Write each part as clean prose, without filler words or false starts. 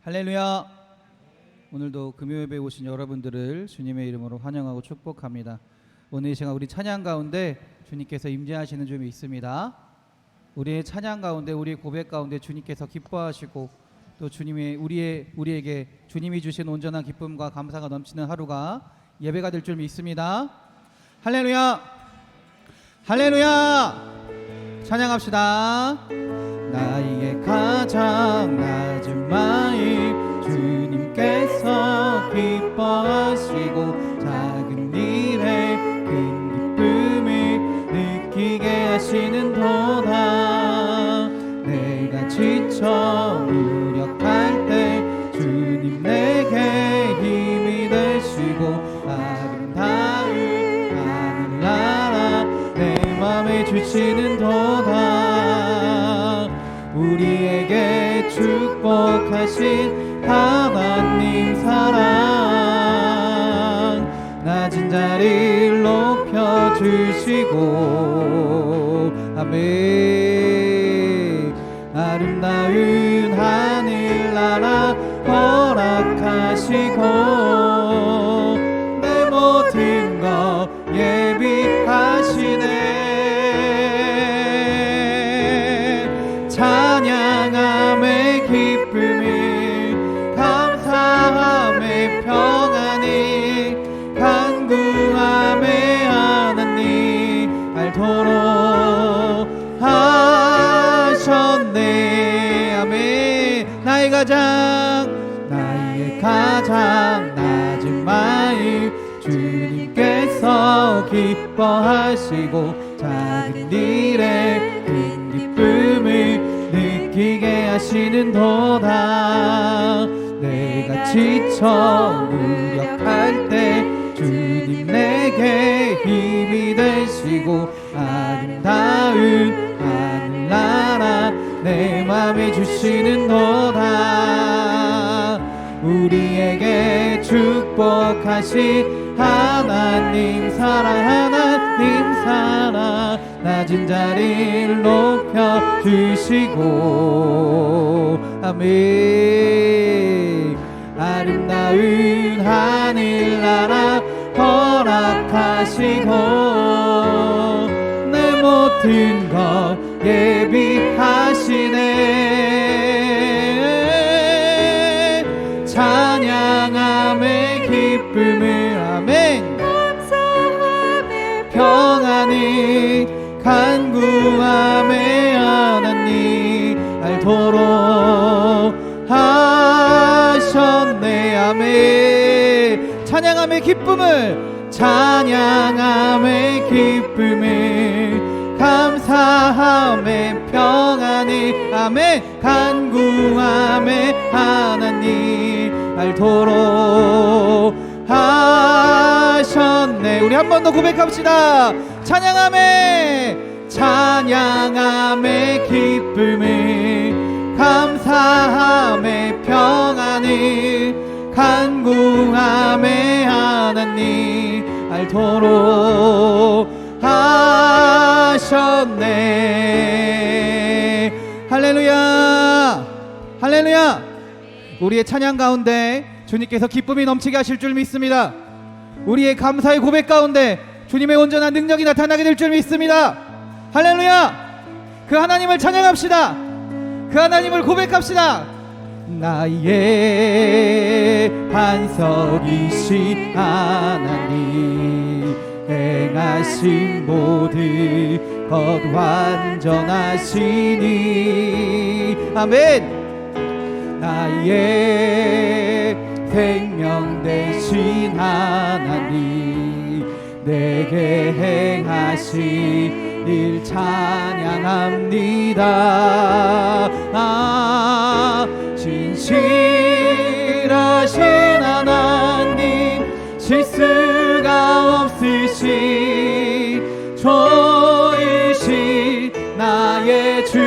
할렐루야. 오늘도 금요예배에 오신 여러분들을 주님의 이름으로 환영하고 축복합니다. 오늘 이 시간 우리 찬양 가운데 주님께서 임재하시는 점이 있습니다. 우리의 찬양 가운데, 우리의 고백 가운데 주님께서 기뻐하시고 또 주님이 우리에게 주님이 주신 온전한 기쁨과 감사가 넘치는 하루가 예배가 될 줄 믿습니다. 할렐루야. 할렐루야. 찬양합시다. 나의 가장 낮은 마음 주님께서 기뻐하시고 작은 일에 큰 기쁨을 느끼게 하시는도다. 내가 지쳐 무력할 때 주님 내게 힘이 되시고 아름다운 하늘나라 내 맘에 주시는도다. 우리에게 축복하신 하나님 사랑 낮은 자리를 높여주시고 아멘. 아름다운 하늘나라 허락하시고 내 모든 것 예비하시네. 찬양함의 기쁨을 감사함의 평안이 간구함의 하나님 알도록 하셨네. 아멘. 나의 가장 낮은 마음 주님께서 기뻐하시고 작은 일에 큰 기쁨을 느끼게 하시는도다. 내가 지쳐 무력할 때 주님 내게 힘이 되시고 아름다운 하늘나라 내 맘에 주시는도다. 우리에게 축복하신 하나님 사랑 낮은 자리를 높여주시고 아멘. 아름다운 하늘나라 허락하시고 내 모든 것 예비하시네. 찬양함의 기쁨을 아멘 감사함의 평안이 간구함의 하나님 알도록 하셨네. 아멘. 찬양함의 기쁨을 감사함의 평안이 아멘 간구함의 하나님 알도록 하셨네. 우리 한 번 더 고백합시다. 찬양함의 기쁨을 감사함의 평안이 간구함의 하나님 알도록 하셨네. 할렐루야. 할렐루야. 우리의 찬양 가운데 주님께서 기쁨이 넘치게 하실 줄 믿습니다. 우리의 감사의 고백 가운데 주님의 온전한 능력이 나타나게 될 줄 믿습니다. 할렐루야. 그 하나님을 찬양합시다. 그 하나님을 고백합시다. 나의 반석이신 하나님 행하신 모든 것 완전하시니 아멘. 나의 생명 되신 하나님 내게 행하신 일 찬양합니다. 진실하신 하나님 실수가 없으신 좋으신 나의 주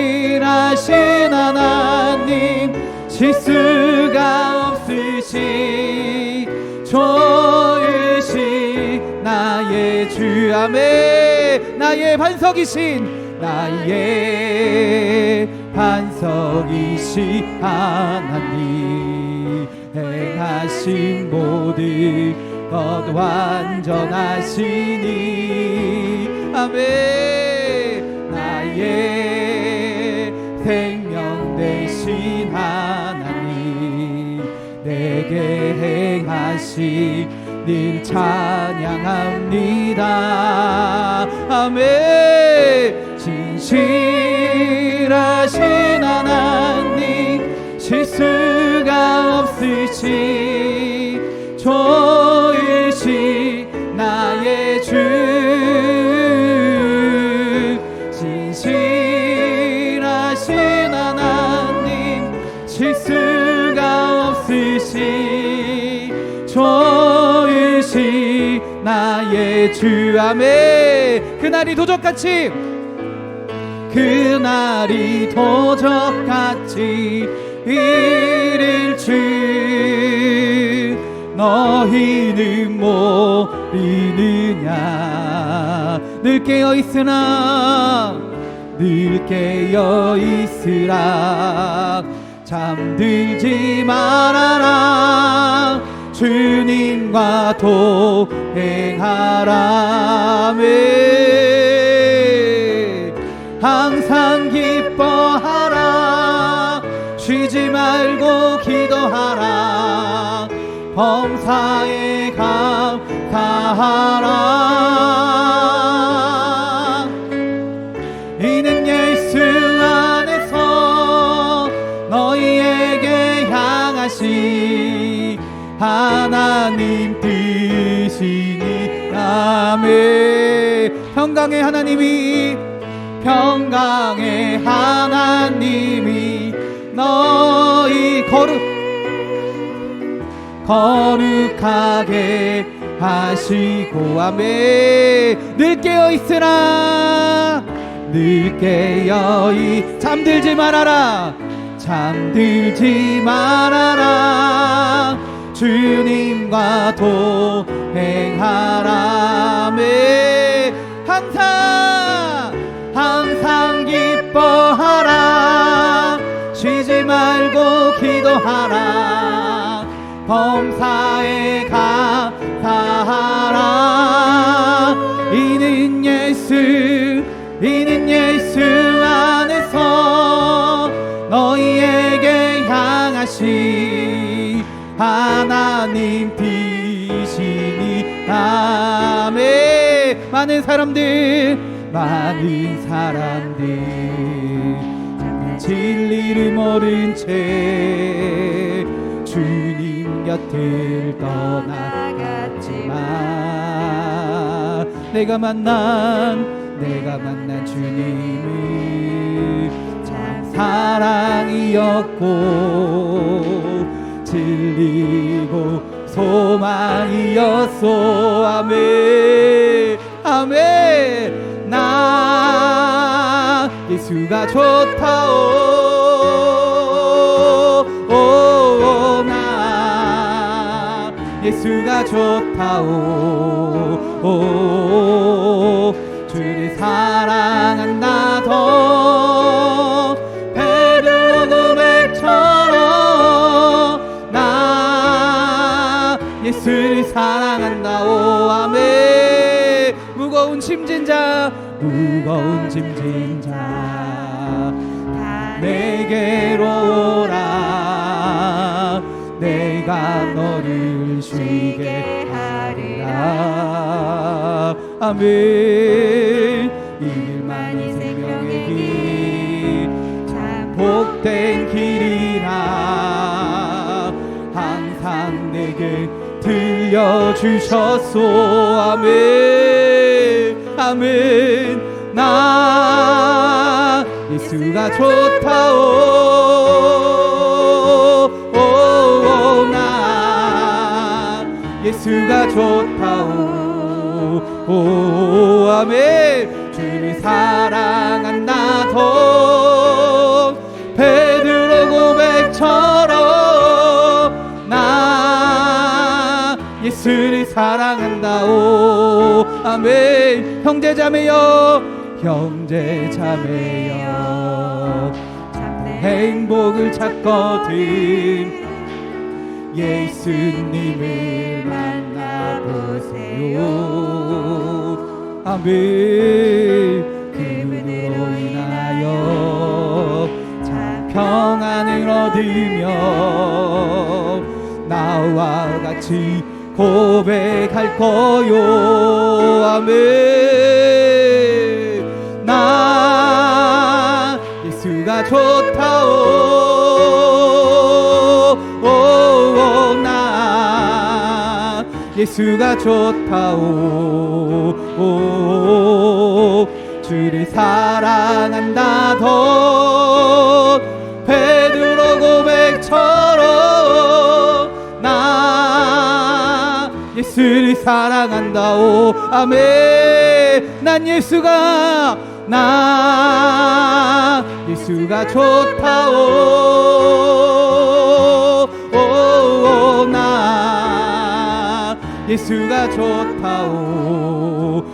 진실하신 하나님 실수가 없으신 좋으신 나의 주 아멘. 나의 반석이신 나의 반석이시 하나님 행하신 모든 것 완전하시니 아멘. 나의 생명 되신 하나님 내게 행하신 늘 찬양합니다. 아멘. 진실하신 하나님 실수가 없으시 좋으신 나의 주 진실하신 하나님 실수가 없으시 좋으신 나의 주 아멘. 그날이 도적같이 그날이 도적같이 이를 줄 너희는 모르느냐. 늘 깨어있으나 늘 깨어있으라 잠들지 말아라 주님과 동행하라. 항상 기뻐하라 쉬지 말고 기도하라 범사에 감사하라. 이는 예수 안에서 너희에게 향하신 하나님 뜻이니 아멘. 평강의 하나님이 너희 거룩하게 하시고 아멘. 늘 깨어있으라 늘 잠들지 말아라 주님과 동행하라. 아멘. 항상 기뻐하라 쉬지 말고 기도하라 범사에 감사하라. 이는 예수 안에서 너희에게 향하신 하나님 뜻이니 아멘. 많은 사람들 진리를 모른 채 주님 곁을 떠나갔지만 내가 만난 주님은 참 사랑이었고 진리고 소망이었소. 아멘. 아멘. 나 예수가 좋다오 나 예수가 좋다오 주를 사랑한다 더 베드로 고백처럼 나 예수를 사랑한다오 아멘. 무거운 짐진 자 내게로 오라 내가 너를 쉬게 하리라. 아멘. 이 길만이 생명의 길 참 복된 길이라 항상 내게 들려주셨소. 아멘. 아멘. 나 예수가 좋다오 나 예수가 좋다오 아멘. 주를 사랑한다 더 베드로 고백처럼 나 예수를 사랑한다오 아멘. 형제자매여 형제 자매여 행복을 찾거든 예수님을 만나보세요. 아멘. 그분으로 인하여 참 평안을 얻으며 나와 같이 고백할 거요. 아멘. 나 예수가 좋다오. 나 예수가 좋다오. 주를 사랑한다 더 베드로 고백처럼 나 예수를 사랑한다오. 아멘. 난 예수가 좋다오. 나 예수가 좋다오.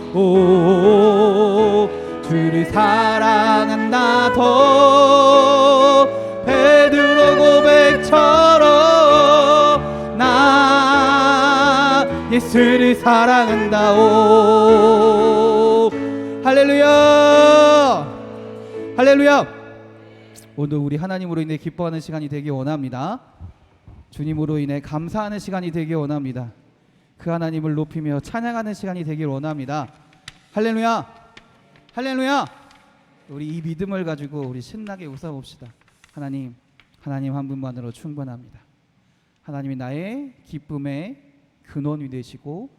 주를 사랑한다 더 베드로 고백처럼 나 예수를 사랑한다오. 할렐루야. 할렐루야. 오늘 우리 하나님으로 인해 기뻐하는 시간이 되기 원합니다. 주님으로 인해 감사하는 시간이 되기 원합니다. 그 하나님을 높이며 찬양하는 시간이 되길 원합니다. 할렐루야. 할렐루야. 우리 이 믿음을 가지고 우리 신나게 웃어봅시다. 하나님 한 분만으로 충분합니다. 하나님이 나의 기쁨의 근원이 되시고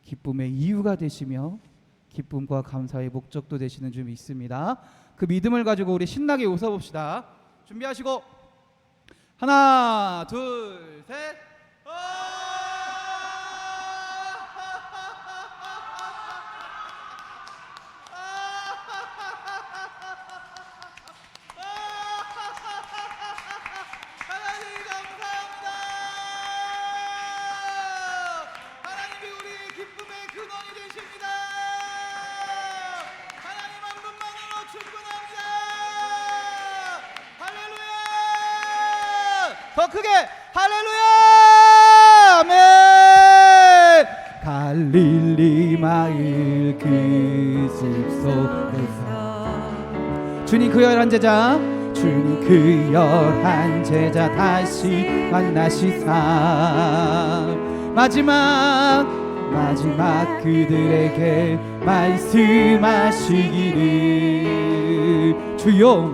기쁨의 이유가 되시며 기쁨과 감사의 목적도 되시는 줄 믿습니다. 그 믿음을 가지고 우리 신나게 웃어봅시다. 준비하시고 하나 둘 셋. 더 크게 할렐루야. 아멘. 갈릴리 마을 그 숲속에서 주님 그 열한 제자 다시 만나시사 마지막 그들에게 말씀하시기를 주여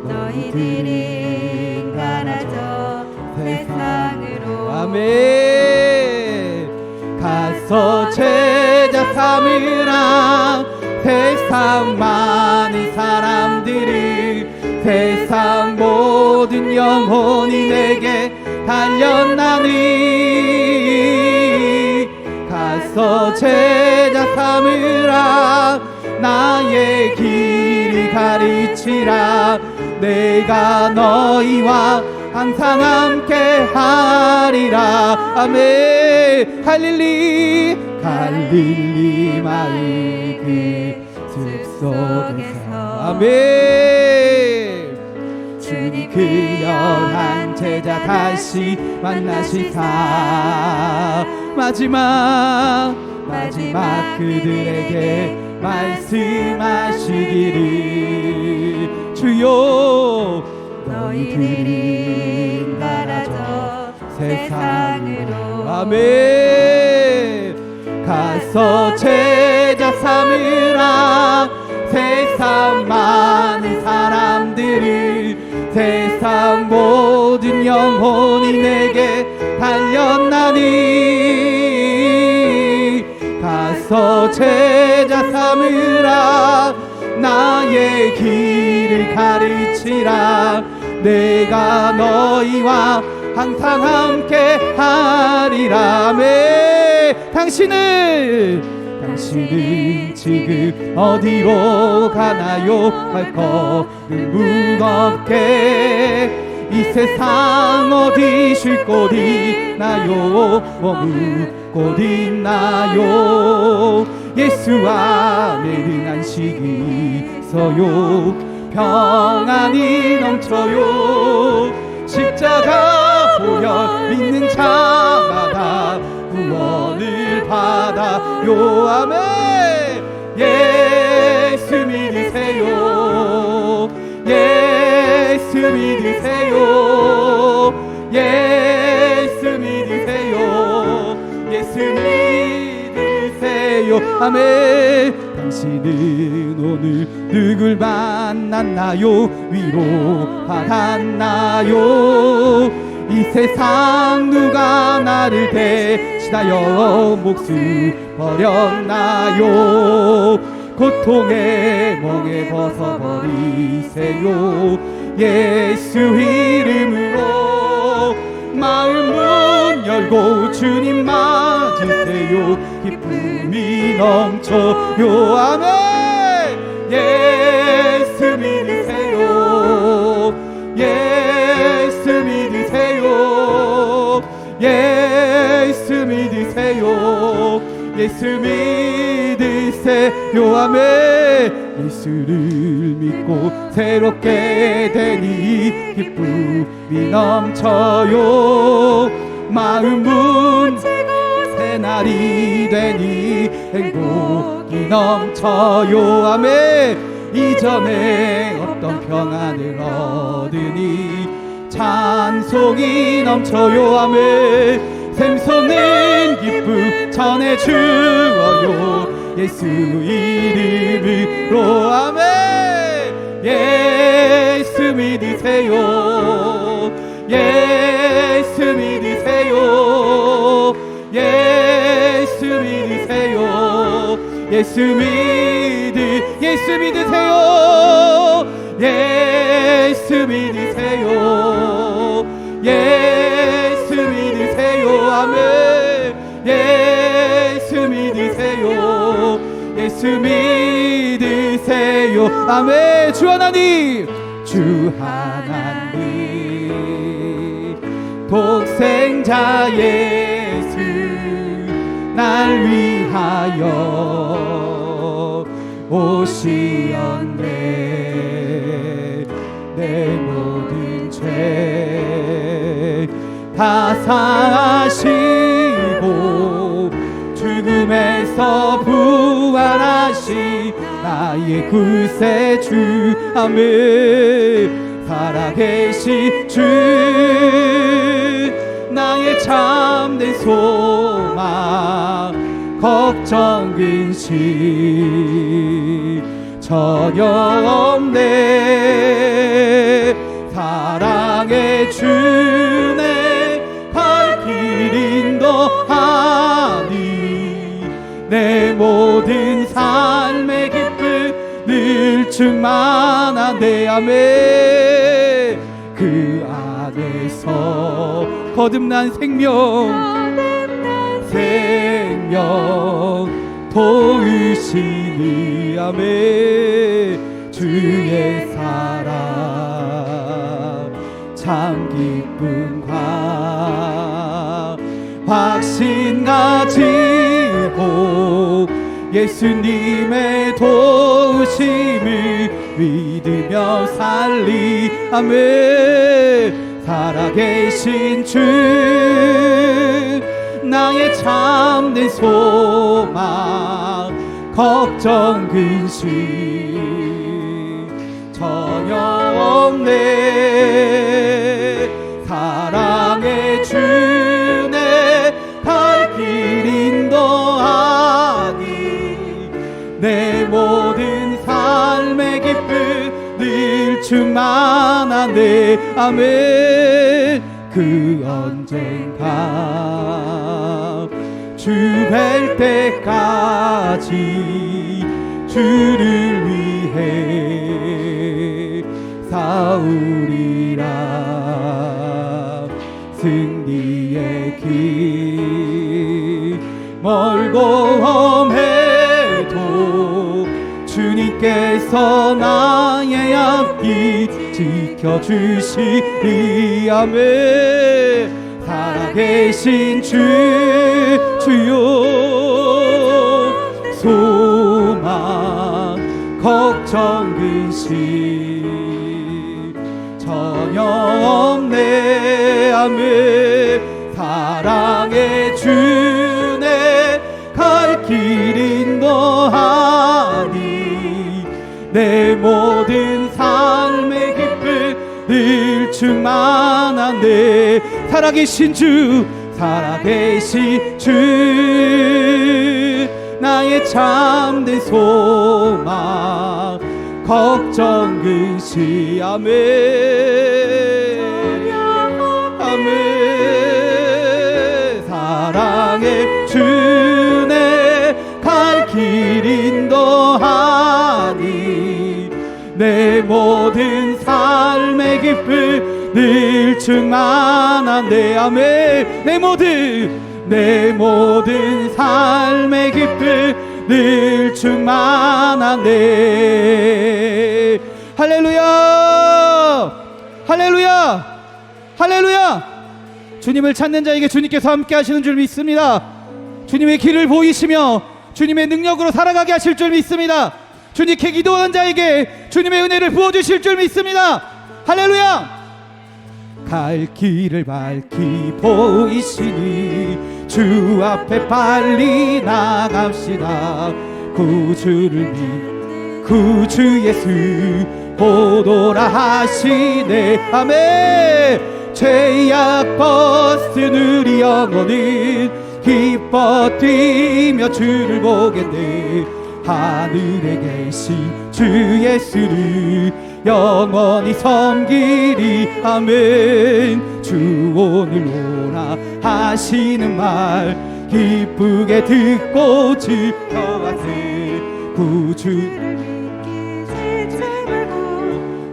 너희들이 가라져 세상으로 아멘. 가서 제자 삼으라 세상 많은 사람들을 세상 모든 영혼이 내게 달렸나니 가서 제자 삼으라 나의 길을 가르치라 내가 너희와 항상 함께 하리라. 아멘. 갈릴리 마을 그 숲속에서 아멘. 주님 그 열한 제자 다시 만나시사 마지막 그들에게 말씀하시기를 주여 너희들이 가라져 세상으로 아멘. 가서 제자 삼으라 세상 많은 사람들을 세상 모든 영혼이 내게 달렸나니 가서 제자 삼으라 나의 길을 가르치라 내가 너희와 항상 함께 하리라. 아멘. 당신은 지금 어디로 가나요? 발걸음 무겁게 이 세상 어디 쉴 곳 있나요? 머물 곳 있나요? 예수 안에는 안식이 있어요. 평안이 넘쳐요. 십자가 보여 믿는 자마다 구원을 받아요. 아멘. 예수 믿으세요. 예수 믿으세요. 예수 믿으세요. 예수 믿으세요. 아멘. 당신은 오늘 누굴 만났나요? 위로받았나요? 이 세상 누가 나를 대신하여 목숨 버렸나요? 고통의 멍에 벗어버리세요. 예수 이름으로 마음 문 열고 주님 맞으세요. 기쁨이 넘쳐요. 아멘. 예수 믿으세요. 예수 믿으세요. 예수 믿으세요. 예수 믿으세요. 아멘. 예수를 믿고 새롭게 되니 기쁨이 넘쳐요. 마음은 새날이 되니 행복이 넘쳐요. 아멘. 이전에 어떤 평안을 얻으니 찬송이 넘쳐요. 아멘. 샘솟는 기쁨 전해주어요. 예수 이름으로. 아멘. 예수 믿으세요. 예수 믿으세요. 예수 믿으세요. 예수 믿으세요. 예수 믿으세요. 예수 믿으세요. 아멘. 예수 믿으세요. 예수 믿으세요. 아멘. 주 하나님, 주 하나님, 독생자 예수 날 위하여 오시었네. 내 모든 죄 다 사하시고 죽음에서 부활하신 나의 구세주. 아멘. 살아계신 주 나의 참된 소망 걱정 근심 전혀 없네. 사랑의 주내 갈 길 인도하니 내 모든 삶의 기쁨 늘 충만한데. 아멘. 그 안에서 거듭난 생명 도우시니. 아멘. 주의 사랑 참 기쁨과 확신 가지고 예수님의 도우심을 믿으며 살리. 아멘. 살아계신 주 나의 참된 소망 걱정 근심 전혀 없네. 사랑의 주내 갈 길 인도하니 내 모든 삶의 기쁨 늘 충만하네. 아멘. 그 언젠가 주 뵐 때까지 주를 위해 싸우리라. 승리의 길 멀고 험해도 주님께서 나의 앞길 지켜주시리. 아멘. 살아계신 주요 소망 걱정 근심 전혀 없네. 아멘. 사랑의 주네 갈 길 인도하니 내 모든 삶의 기쁨 늘 충만하네. 살아계신 주 나의 참된 소망 걱정 근심. 아멘. 아멘. 사랑의 주네 갈 길 인도하니 내 모든 삶의 기쁨 늘 충만한데. 아멘. 내 모든 삶의 기쁨 늘 충만한데. 할렐루야. 할렐루야. 할렐루야. 주님을 찾는 자에게 주님께서 함께 하시는 줄 믿습니다. 주님의 길을 보이시며 주님의 능력으로 살아가게 하실 줄 믿습니다. 주님께 기도하는 자에게 주님의 은혜를 부어주실 줄 믿습니다. 할렐루야. 갈 길을 밝히 보이시니 주 앞에 빨리 나갑시다. 구주 예수 보도라 하시네. 아멘. 죄악 벗은 우리 영혼은 기뻐 뛰며 주를 보겠네. 하늘에 계신 주 예수를 영원히 섬기리. 아멘. 주 오늘 오라 하시는 말 기쁘게 듣고 지켜가세. 구주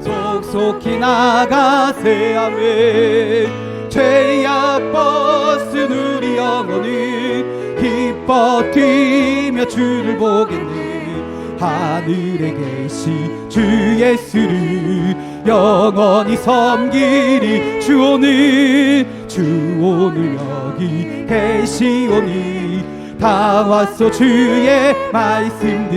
속속히 나가세. 아멘. 죄악 벗은 우리 영혼은 기뻐 뛰며 주를 보겠네. 하늘에 계신 주 예수를 영원히 섬기리. 주 오늘 여기 계시오니 다 왔소. 주의 말씀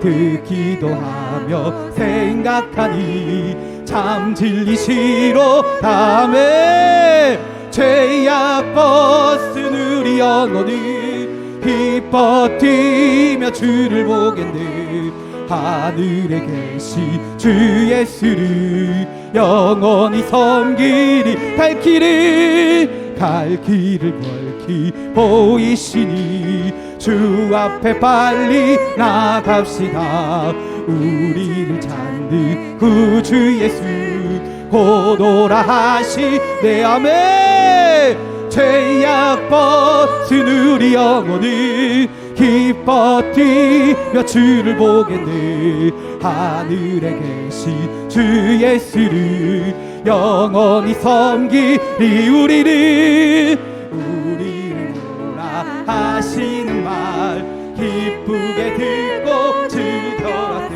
듣기도 하며 생각하니 참 진리시로. 다음에 죄악 벗은 우리 영혼은 기뻐 뛰며 주를 보겠네. 하늘에 계신 주 예수를 영원히 섬기리. 갈 길을 밝히 보이시니 주 앞에 빨리 나갑시다. 우리를 찾는 구주 예수 곧 오라 하시네. 아멘. 죄악 벗은 우리 영혼은 기뻐 뛰며 주를 보겠네. 하늘에 계신 주 예수를 영원히 섬기리. 우리를 오라 하시는 말 기쁘게 듣고 즐겨가세.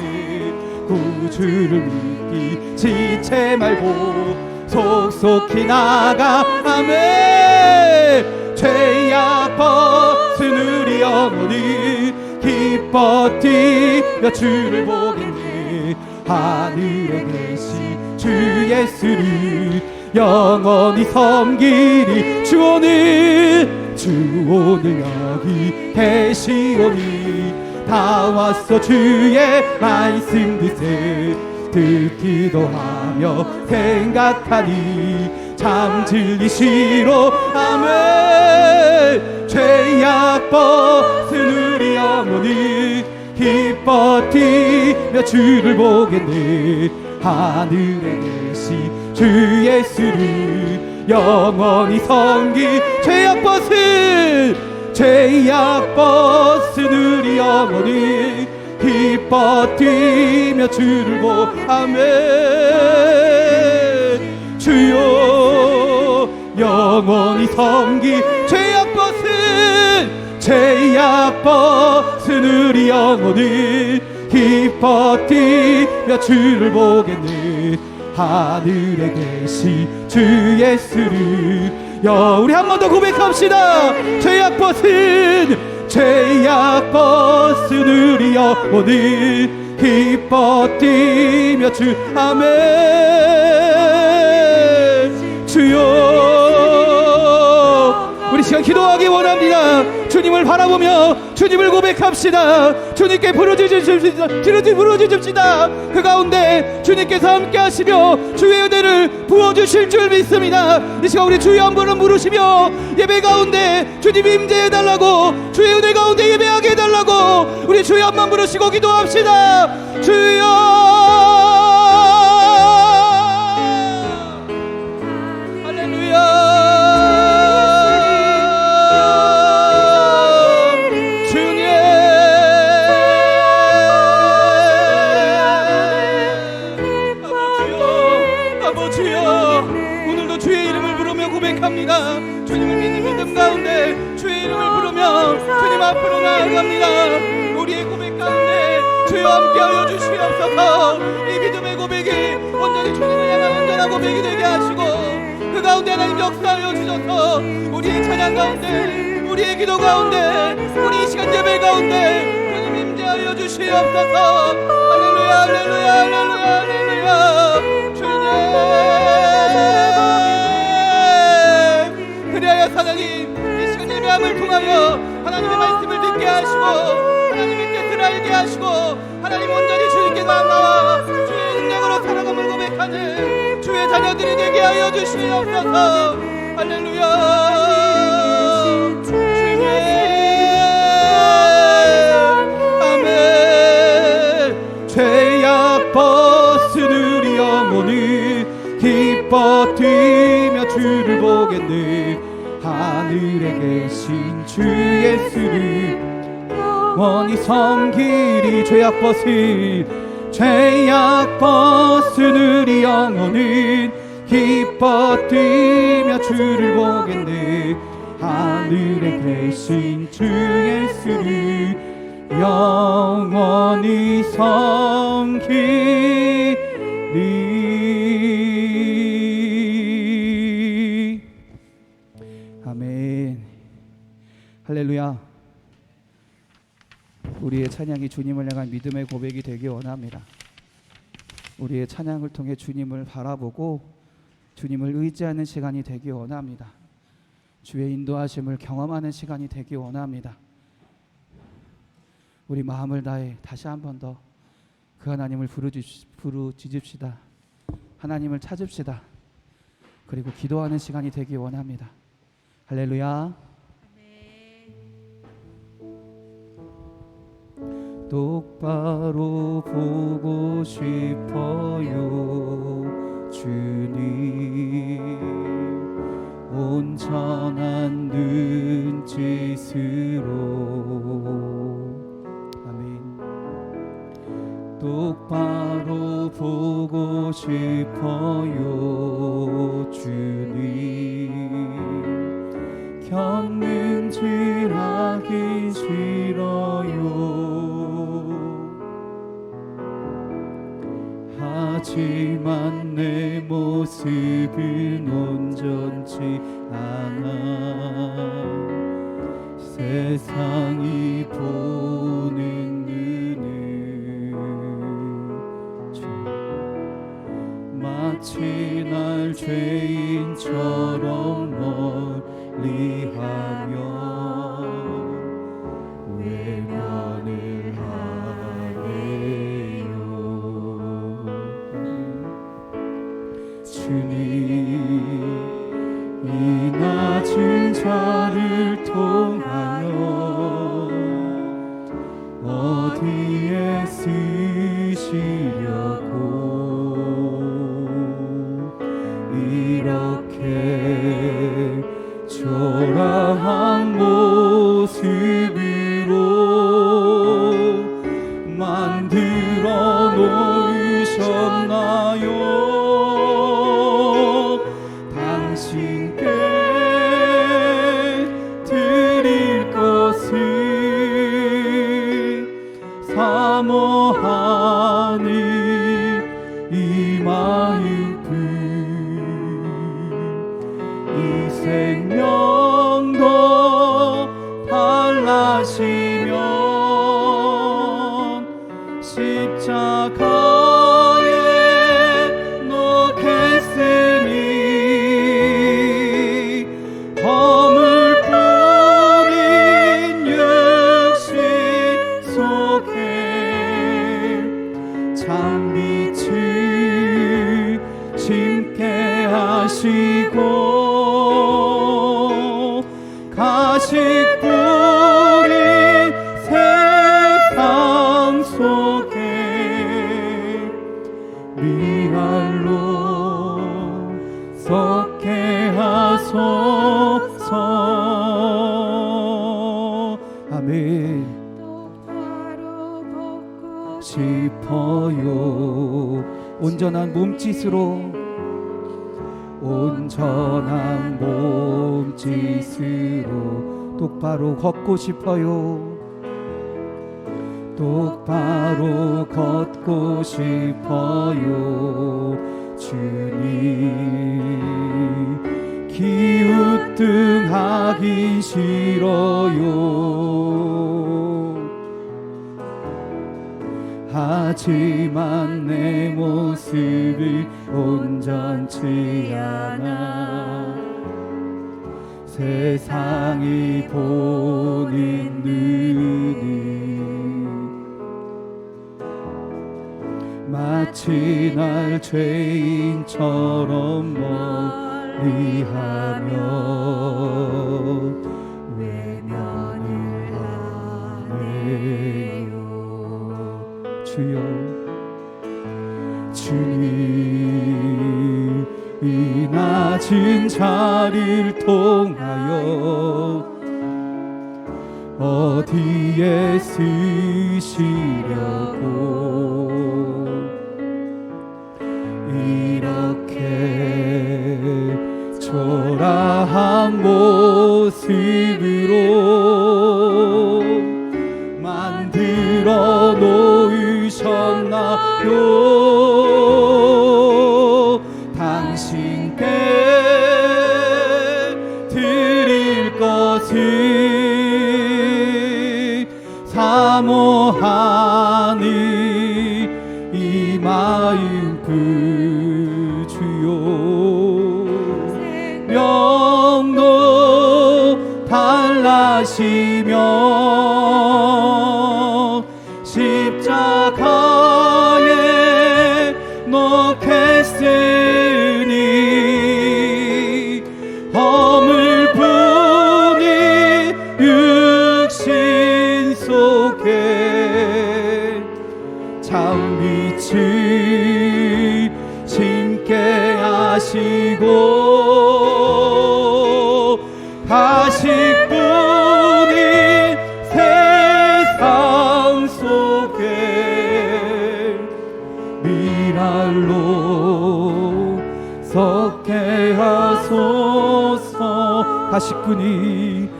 구주를 믿기 지체 말고 속속히 나가. 아멘. 죄악 벗은 우리 영혼이 기뻐 뛰며 주를 보겠네. 하늘에 계신 주 예수를 영원히 섬기리. 주 오늘 여기 계시오니 다 왔어. 주의 말씀 듣기도 하며 생각하니 참 진리시로. 아멘. 죄악 벗은 우리 영혼이 기뻐 뛰며 주를 보겠네. 하늘에 계신 주 예수를 영원히 섬기. 죄악 벗은 우리 영혼이 기뻐 뛰며 주를 보. 아멘. 주여 영원히 섬기. 죄악 벗은 우리 영혼이 기뻐 뛰며 주를 보겠네. 하늘에 계신 주 예수를. 우리 한 번 더 고백합시다. 죄악 벗은 우리 영혼을 기뻐 뛰며 주. 아멘. 주여, 우리 시간 기도하기 원합니다. 주님을 바라보며 주님을 고백합시다. 주님께 부르짖읍시다. 그 가운데 주님께서 함께 하시며 주의 은혜를 부어주실 줄 믿습니다. 이 시간 우리 주여 한 번은 부르시며 예배 가운데 주님 임재해달라고, 주의 은혜 가운데 예배하게 해달라고 우리 주여 한 번 부르시고 기도합시다. 주여, 주님을 믿는 믿음 가운데 주의 이름을 부르며 주님 앞으로 나아갑니다. 우리의 고백 가운데 주여 함께하여 주시옵소서. 이 믿음의 고백이 온전히 주님을 향한 온전한 고백이 되게 하시고 그 가운데 하나님 역사하여 주셔서 우리의 찬양 가운데, 우리의 기도 가운데, 우리 이 시간 예배 가운데 주님 임재하여 주시옵소서. 할렐루야, 할렐루야, 할렐루야, 할렐루야. 주님, 하나님, 이 시간 예배함을 통하여 하나님의 말씀을 듣게 하시고 하나님의 뜻을 알게 하시고 하나님 온전히 주님께만 나와 주의 능력으로 살아감을 고백하는 주의 자녀들이 되게 하여 주시옵소서. 할렐루야. 주님, 아멘. 죄악 벗은 우리 영혼을 기뻐 뛰며 주를 보겠네. 하늘에 계신 주 예수를 영원히 섬기리. 죄악 벗은 우리 영혼은 기뻐 뛰며 주를 보겠네. 하늘에 계신 주 예수를 영원히 섬기리. 아멘. 할렐루야. 우리의 찬양이 주님을 향한 믿음의 고백이 되기 원합니다. 우리의 찬양을 통해 주님을 바라보고 주님을 의지하는 시간이 되기 원합니다. 주의 인도하심을 경험하는 시간이 되기 원합니다. 우리 마음을 다해 다시 한 번 더 그 하나님을 부르짖읍시다. 하나님을 찾읍시다. 그리고 기도하는 시간이 되기 원합니다. 할렐루야. 똑바로 보고 싶어요 주님. 온전한 눈짓으로. 아멘. 똑바로 보고 싶어요 주님. 견눈질하기 싫어요. 하지만 내 모습은 온전치 않아. 세상이 보는 눈은 마치 날 죄인처럼 멀리하며 외면을 하네요. 주님, 이 낮은 자를 통하여 어디에 쓰시려고 이렇게 초라한 모습으로 만들어 놓으셨나요? 당신께 드릴 것을 사모하는 이 마음 빛을 심게 하시고 가시 뿌린 세상 속에 미랄로 썩게 하소서. 아멘. 똑바로 벗고 싶어요. 온전한 몸짓으로 온전한 몸짓으로 똑바로 걷고 싶어요. 똑바로 걷고 싶어요. 주님 기우뚱하기 싫어요. 하지만 내 모습이 온전치 않아 세상이 보는 눈이 마치 날 죄인처럼 멀리하며 외면을 하네요. 주여, 주님 이 낮은 자리를 통하여 어디에 쓰시려고 이렇게 초라한 모습으로 만들어 놓으셨나요? 당신께 드릴 것을 사모하니 이 마음 그 주요 명도 달라시며 십자가에 놓겠으니 허물뿐인 육신 속에 참빛을 심게 하시고 가시뿐인 세상 속에 미랄로 썩게 하소서. 가시뿐인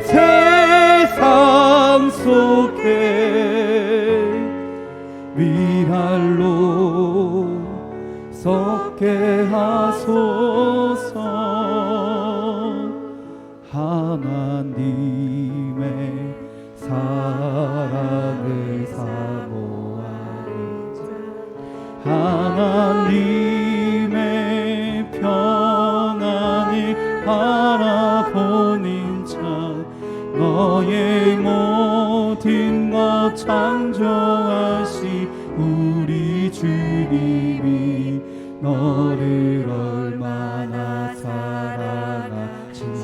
세상 속에 미랄로 썩게 하소서. 하나님의 사랑을 사모하는 자, 하나님의 평안을 바라보는 자, 너의 모든 것 창조하신 우리 주님이 너를 얼마나 사랑하시는지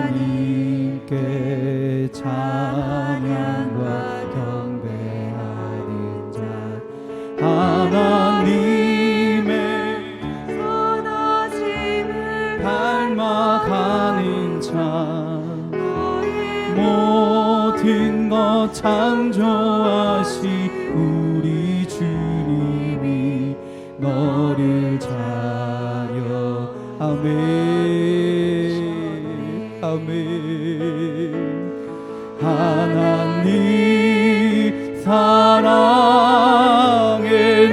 하나님께 찬양과 경배하는 자, 하나님의 선하심을 닮아가는 자, 모든 것 창조하신 우리 주님이 너를 자녀. 아멘, 아멘. 하나님 사랑의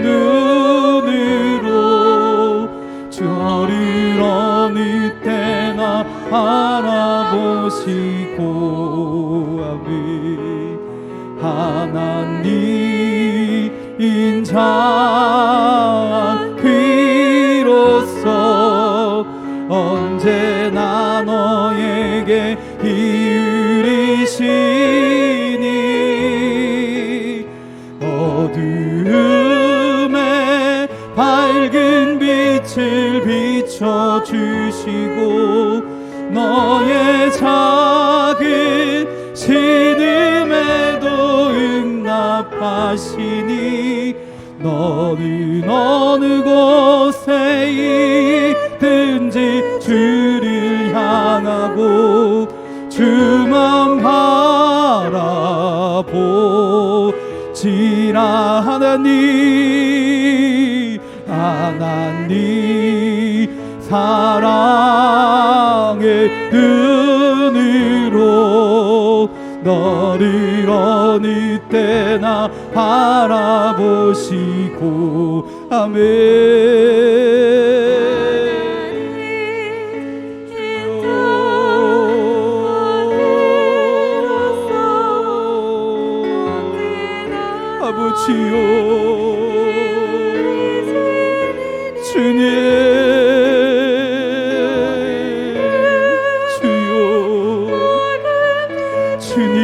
눈으로 저를 어느 때나 바라보시고 아멘. 하나님 인자한 그로서 언제나 너에게 빛을 비춰주시고 너의 작은 신음에도 응답하시니 너는 어느 곳에 있든지 주를 향하고 주만 바라보지라. 하나님 사랑의 눈으로 너를 어느 때나 바라보시고 아버지요 주님 주여 주님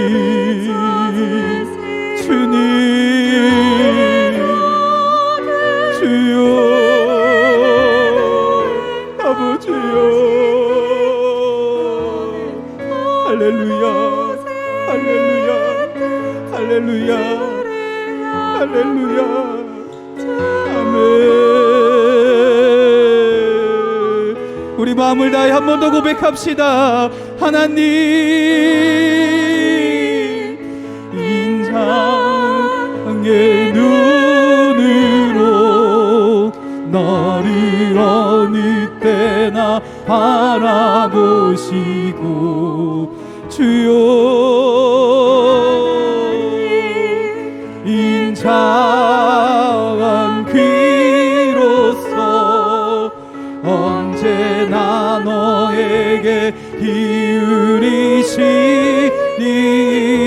주님 주여 아버지요 할렐루야 할렐루야 할렐루야 할렐루야 아멘. 우리 마음을 다해 한 번 더 고백합시다. 하나님 인자의 눈으로 너를 어느 때나 바라보시고 주여 인자한 귀로서 언제나 너에게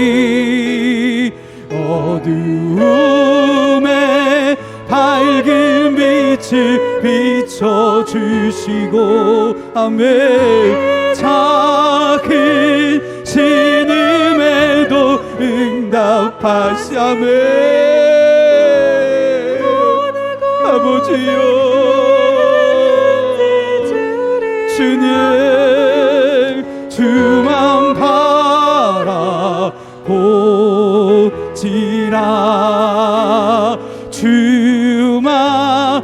기울이시니 어두움에 밝은 빛을 비춰주시고 아멘. 작은 신음에도 응답하시 아멘. 아버지요 주님 주만 바라보지라 주만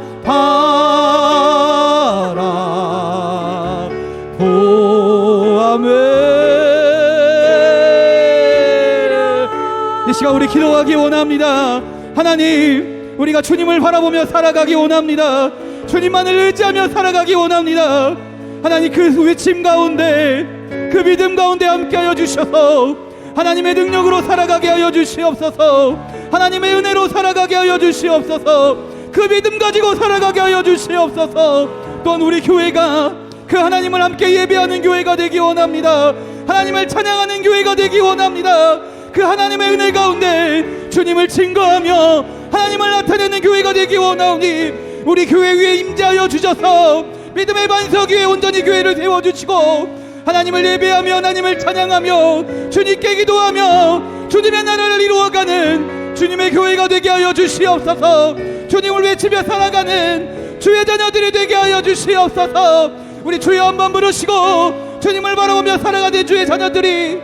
바라보아멘. 이 시간 우리 기도하기 원합니다. 하나님 우리가 주님을 바라보며 살아가기 원합니다. 주님만을 의지하며 살아가기 원합니다. 하나님 그 외침 가운데 그 믿음 가운데 함께하여 주셔서 하나님의 능력으로 살아가게 하여 주시옵소서. 하나님의 은혜로 살아가게 하여 주시옵소서. 그 믿음 가지고 살아가게 하여 주시옵소서. 또한 우리 교회가 그 하나님을 함께 예배하는 교회가 되기 원합니다. 하나님을 찬양하는 교회가 되기 원합니다. 그 하나님의 은혜 가운데 주님을 증거하며 하나님을 나타내는 교회가 되기 원하오니 우리 교회 위에 임재하여 주셔서 믿음의 반석 위에 온전히 교회를 세워주시고 하나님을 예배하며 하나님을 찬양하며 주님께 기도하며 주님의 나라를 이루어가는 주님의 교회가 되게 하여 주시옵소서. 주님을 외치며 살아가는 주의 자녀들이 되게 하여 주시옵소서. 우리 주여 한번 부르시고 주님을 바라보며 살아가는 주의 자녀들이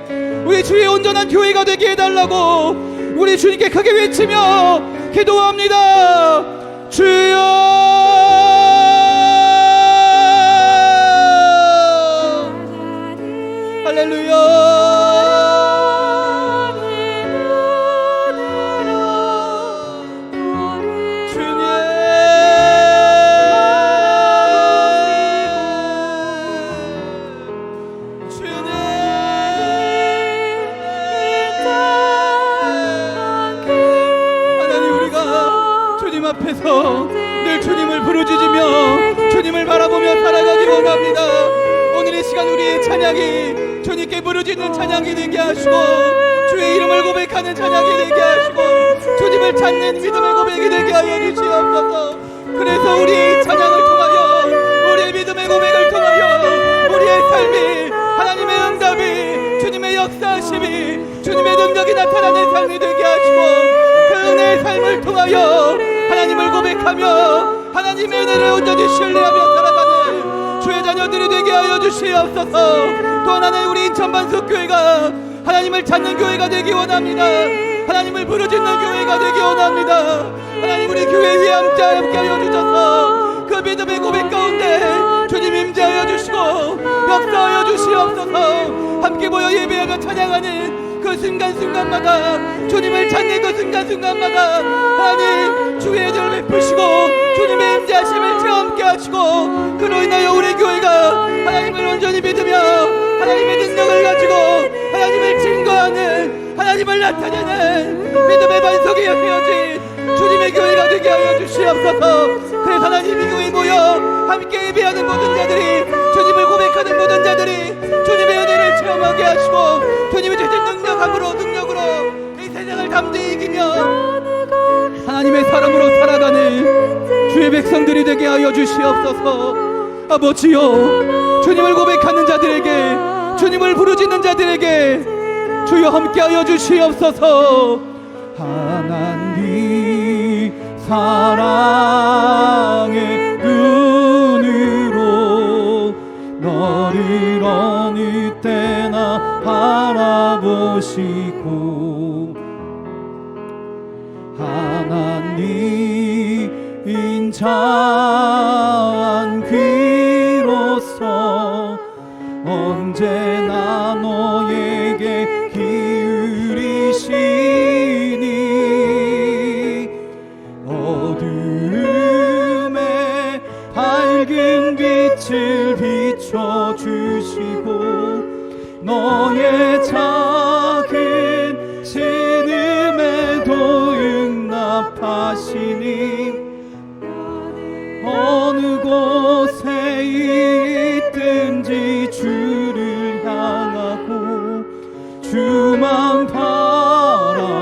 우리 주의 온전한 교회가 되게 해달라고 우리 주님께 크게 외치며 기도합니다. 주여 앞에서 늘 주님을 부르짖으며 주님을 바라보며 살아가기 원합니다. 오늘 이 시간 우리의 찬양이 주님께 부르짖는 찬양이 되게 하시고 주의 이름을 고백하는 찬양이 되게 하시고 주님을 찾는 믿음의 고백이 되게 하여 주시옵소서. 그래서 우리의 찬양을 통하여 우리의 믿음의 고백을 통하여 우리의 삶이 하나님의 응답이 주님의 역사하심이 주님의 능력이 나타나는 삶이 되게 하시고 그 은혜의 삶을 통하여 하나님을 고백하며 하나님의 은혜를 온전히 신뢰하며 살아가는 주의 자녀들이 되게 하여 주시옵소서. 또한 하나님 우리 인천반석교회가 하나님을 찾는 교회가 되기 원합니다. 하나님을 부르짖는 교회가 되기 원합니다. 하나님 우리 교회 위에 함께하여 주셔서 그 믿음의 고백 가운데 주님 임재하여 주시고 역사하여 주시옵소서. 함께 모여 예배하며 찬양하는 그 순간순간마다 주님을 찾는 그 순간순간마다 하나님 주의 은혜를 베푸시고 주님의 임재하심을 체험케 하시고 그로 인하여 우리 교회가 하나님을 온전히 믿으며 하나님의 능력을 가지고 하나님을 증거하는 하나님을 나타내는 믿음의 반석이 되어진 주님의 교회가 되게 하여 주시옵소서. 그래서 하나님 이 교회에 모여 함께 예배하는 모든 자들이 주님을 고백하는 모든 자들이 주님의 은혜를 체험하게 하시고 주님의 주신 능력으로 이 세상을 담대히 이기며 하나님의 사람으로 살아가는 주의 백성들이 되게 하여 주시옵소서. 아버지여 주님을 고백하는 자들에게 주님을 부르짖는 자들에게 주여 함께하여 주시옵소서. 하나님 사랑의 눈으로 너를 어느 때나 바라보시고 하나님 인자한 귀로서 언제나 너에게 기울이시니 어둠에 밝은 빛을 비춰주시고 너의 작은 신음에도 응답하시니 어느 곳에 있든지 주를 향하고 주만 바라보지라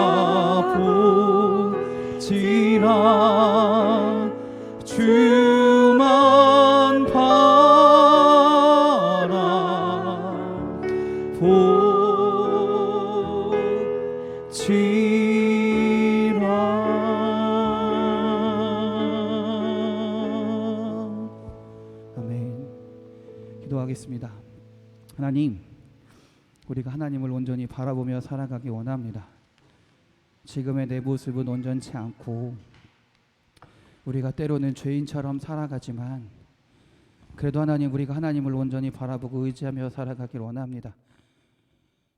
주만 아멘. 기도하겠습니다. 하나님, 우리가 하나님을 온전히 바라보며 살아가기 원합니다. 지금의 내 모습은 온전치 않고 우리가 때로는 죄인처럼 살아가지만 그래도 하나님 우리가 하나님을 온전히 바라보고 의지하며 살아가길 원합니다.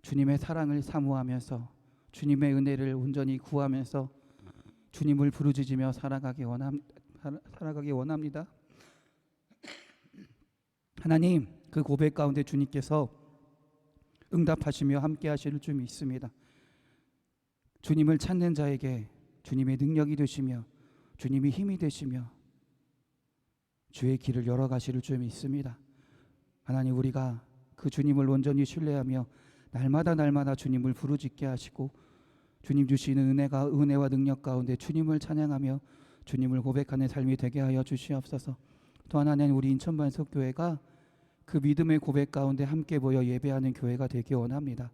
주님의 사랑을 사모하면서 주님의 은혜를 온전히 구하면서 주님을 부르짖으며 살아가기 원합니다. 하나님, 그 고백 가운데 주님께서 응답하시며 함께 하실 줄 믿습니다. 주님을 찾는 자에게 주님의 능력이 되시며 주님이 힘이 되시며 주의 길을 열어가실 줄 믿습니다. 하나님, 우리가 그 주님을 온전히 신뢰하며 날마다 주님을 부르짖게 하시고 주님 주시는 은혜와 능력 가운데 주님을 찬양하며 주님을 고백하는 삶이 되게 하여 주시옵소서. 또한 하나님, 우리 인천반석교회가 그 믿음의 고백 가운데 함께 모여 예배하는 교회가 되기 원합니다.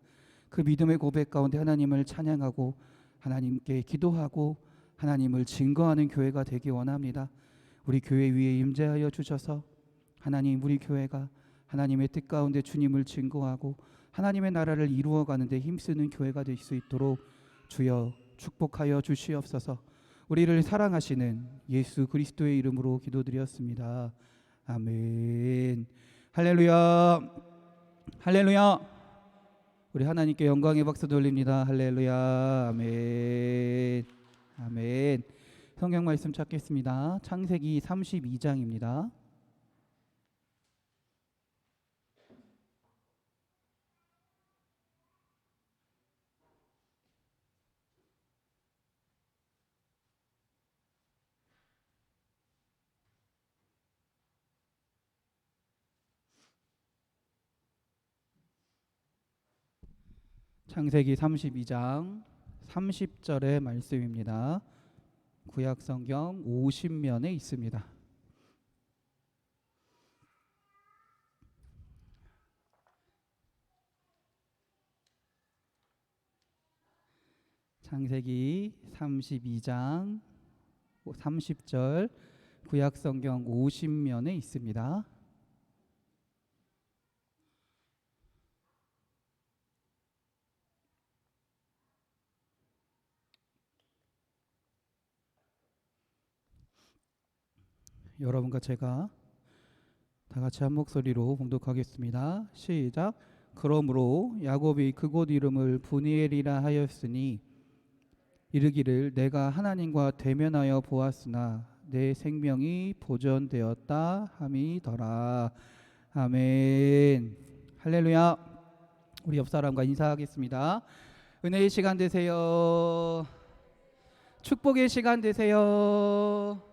그 믿음의 고백 가운데 하나님을 찬양하고 하나님께 기도하고 하나님을 증거하는 교회가 되기 원합니다. 우리 교회 위에 임재하여 주셔서 하나님, 우리 교회가 하나님의 뜻 가운데 주님을 증거하고 하나님의 나라를 이루어가는 데 힘쓰는 교회가 될 수 있도록 주여 축복하여 주시옵소서. 우리를 사랑하시는 예수 그리스도의 이름으로 기도드렸습니다. 아멘. 할렐루야. 할렐루야. 우리 하나님께 영광의 박수 돌립니다. 할렐루야. 아멘. 아멘. 성경 말씀 찾겠습니다. 창세기 32장입니다. 창세기 32장 30절의 말씀입니다. 구약성경 50면에 있습니다. 창세기 32장 30절 구약 성경 50면에 있습니다. 여러분과 제가 다 같이 한 목소리로 봉독하겠습니다. 시작. 그러므로 야곱이 그곳 이름을 브니엘이라 하였으니 이르기를 내가 하나님과 대면하여 보았으나 내 생명이 보존되었다 함이더라. 아멘. 할렐루야. 우리 옆 사람과 인사하겠습니다. 은혜의 시간 되세요. 축복의 시간 되세요.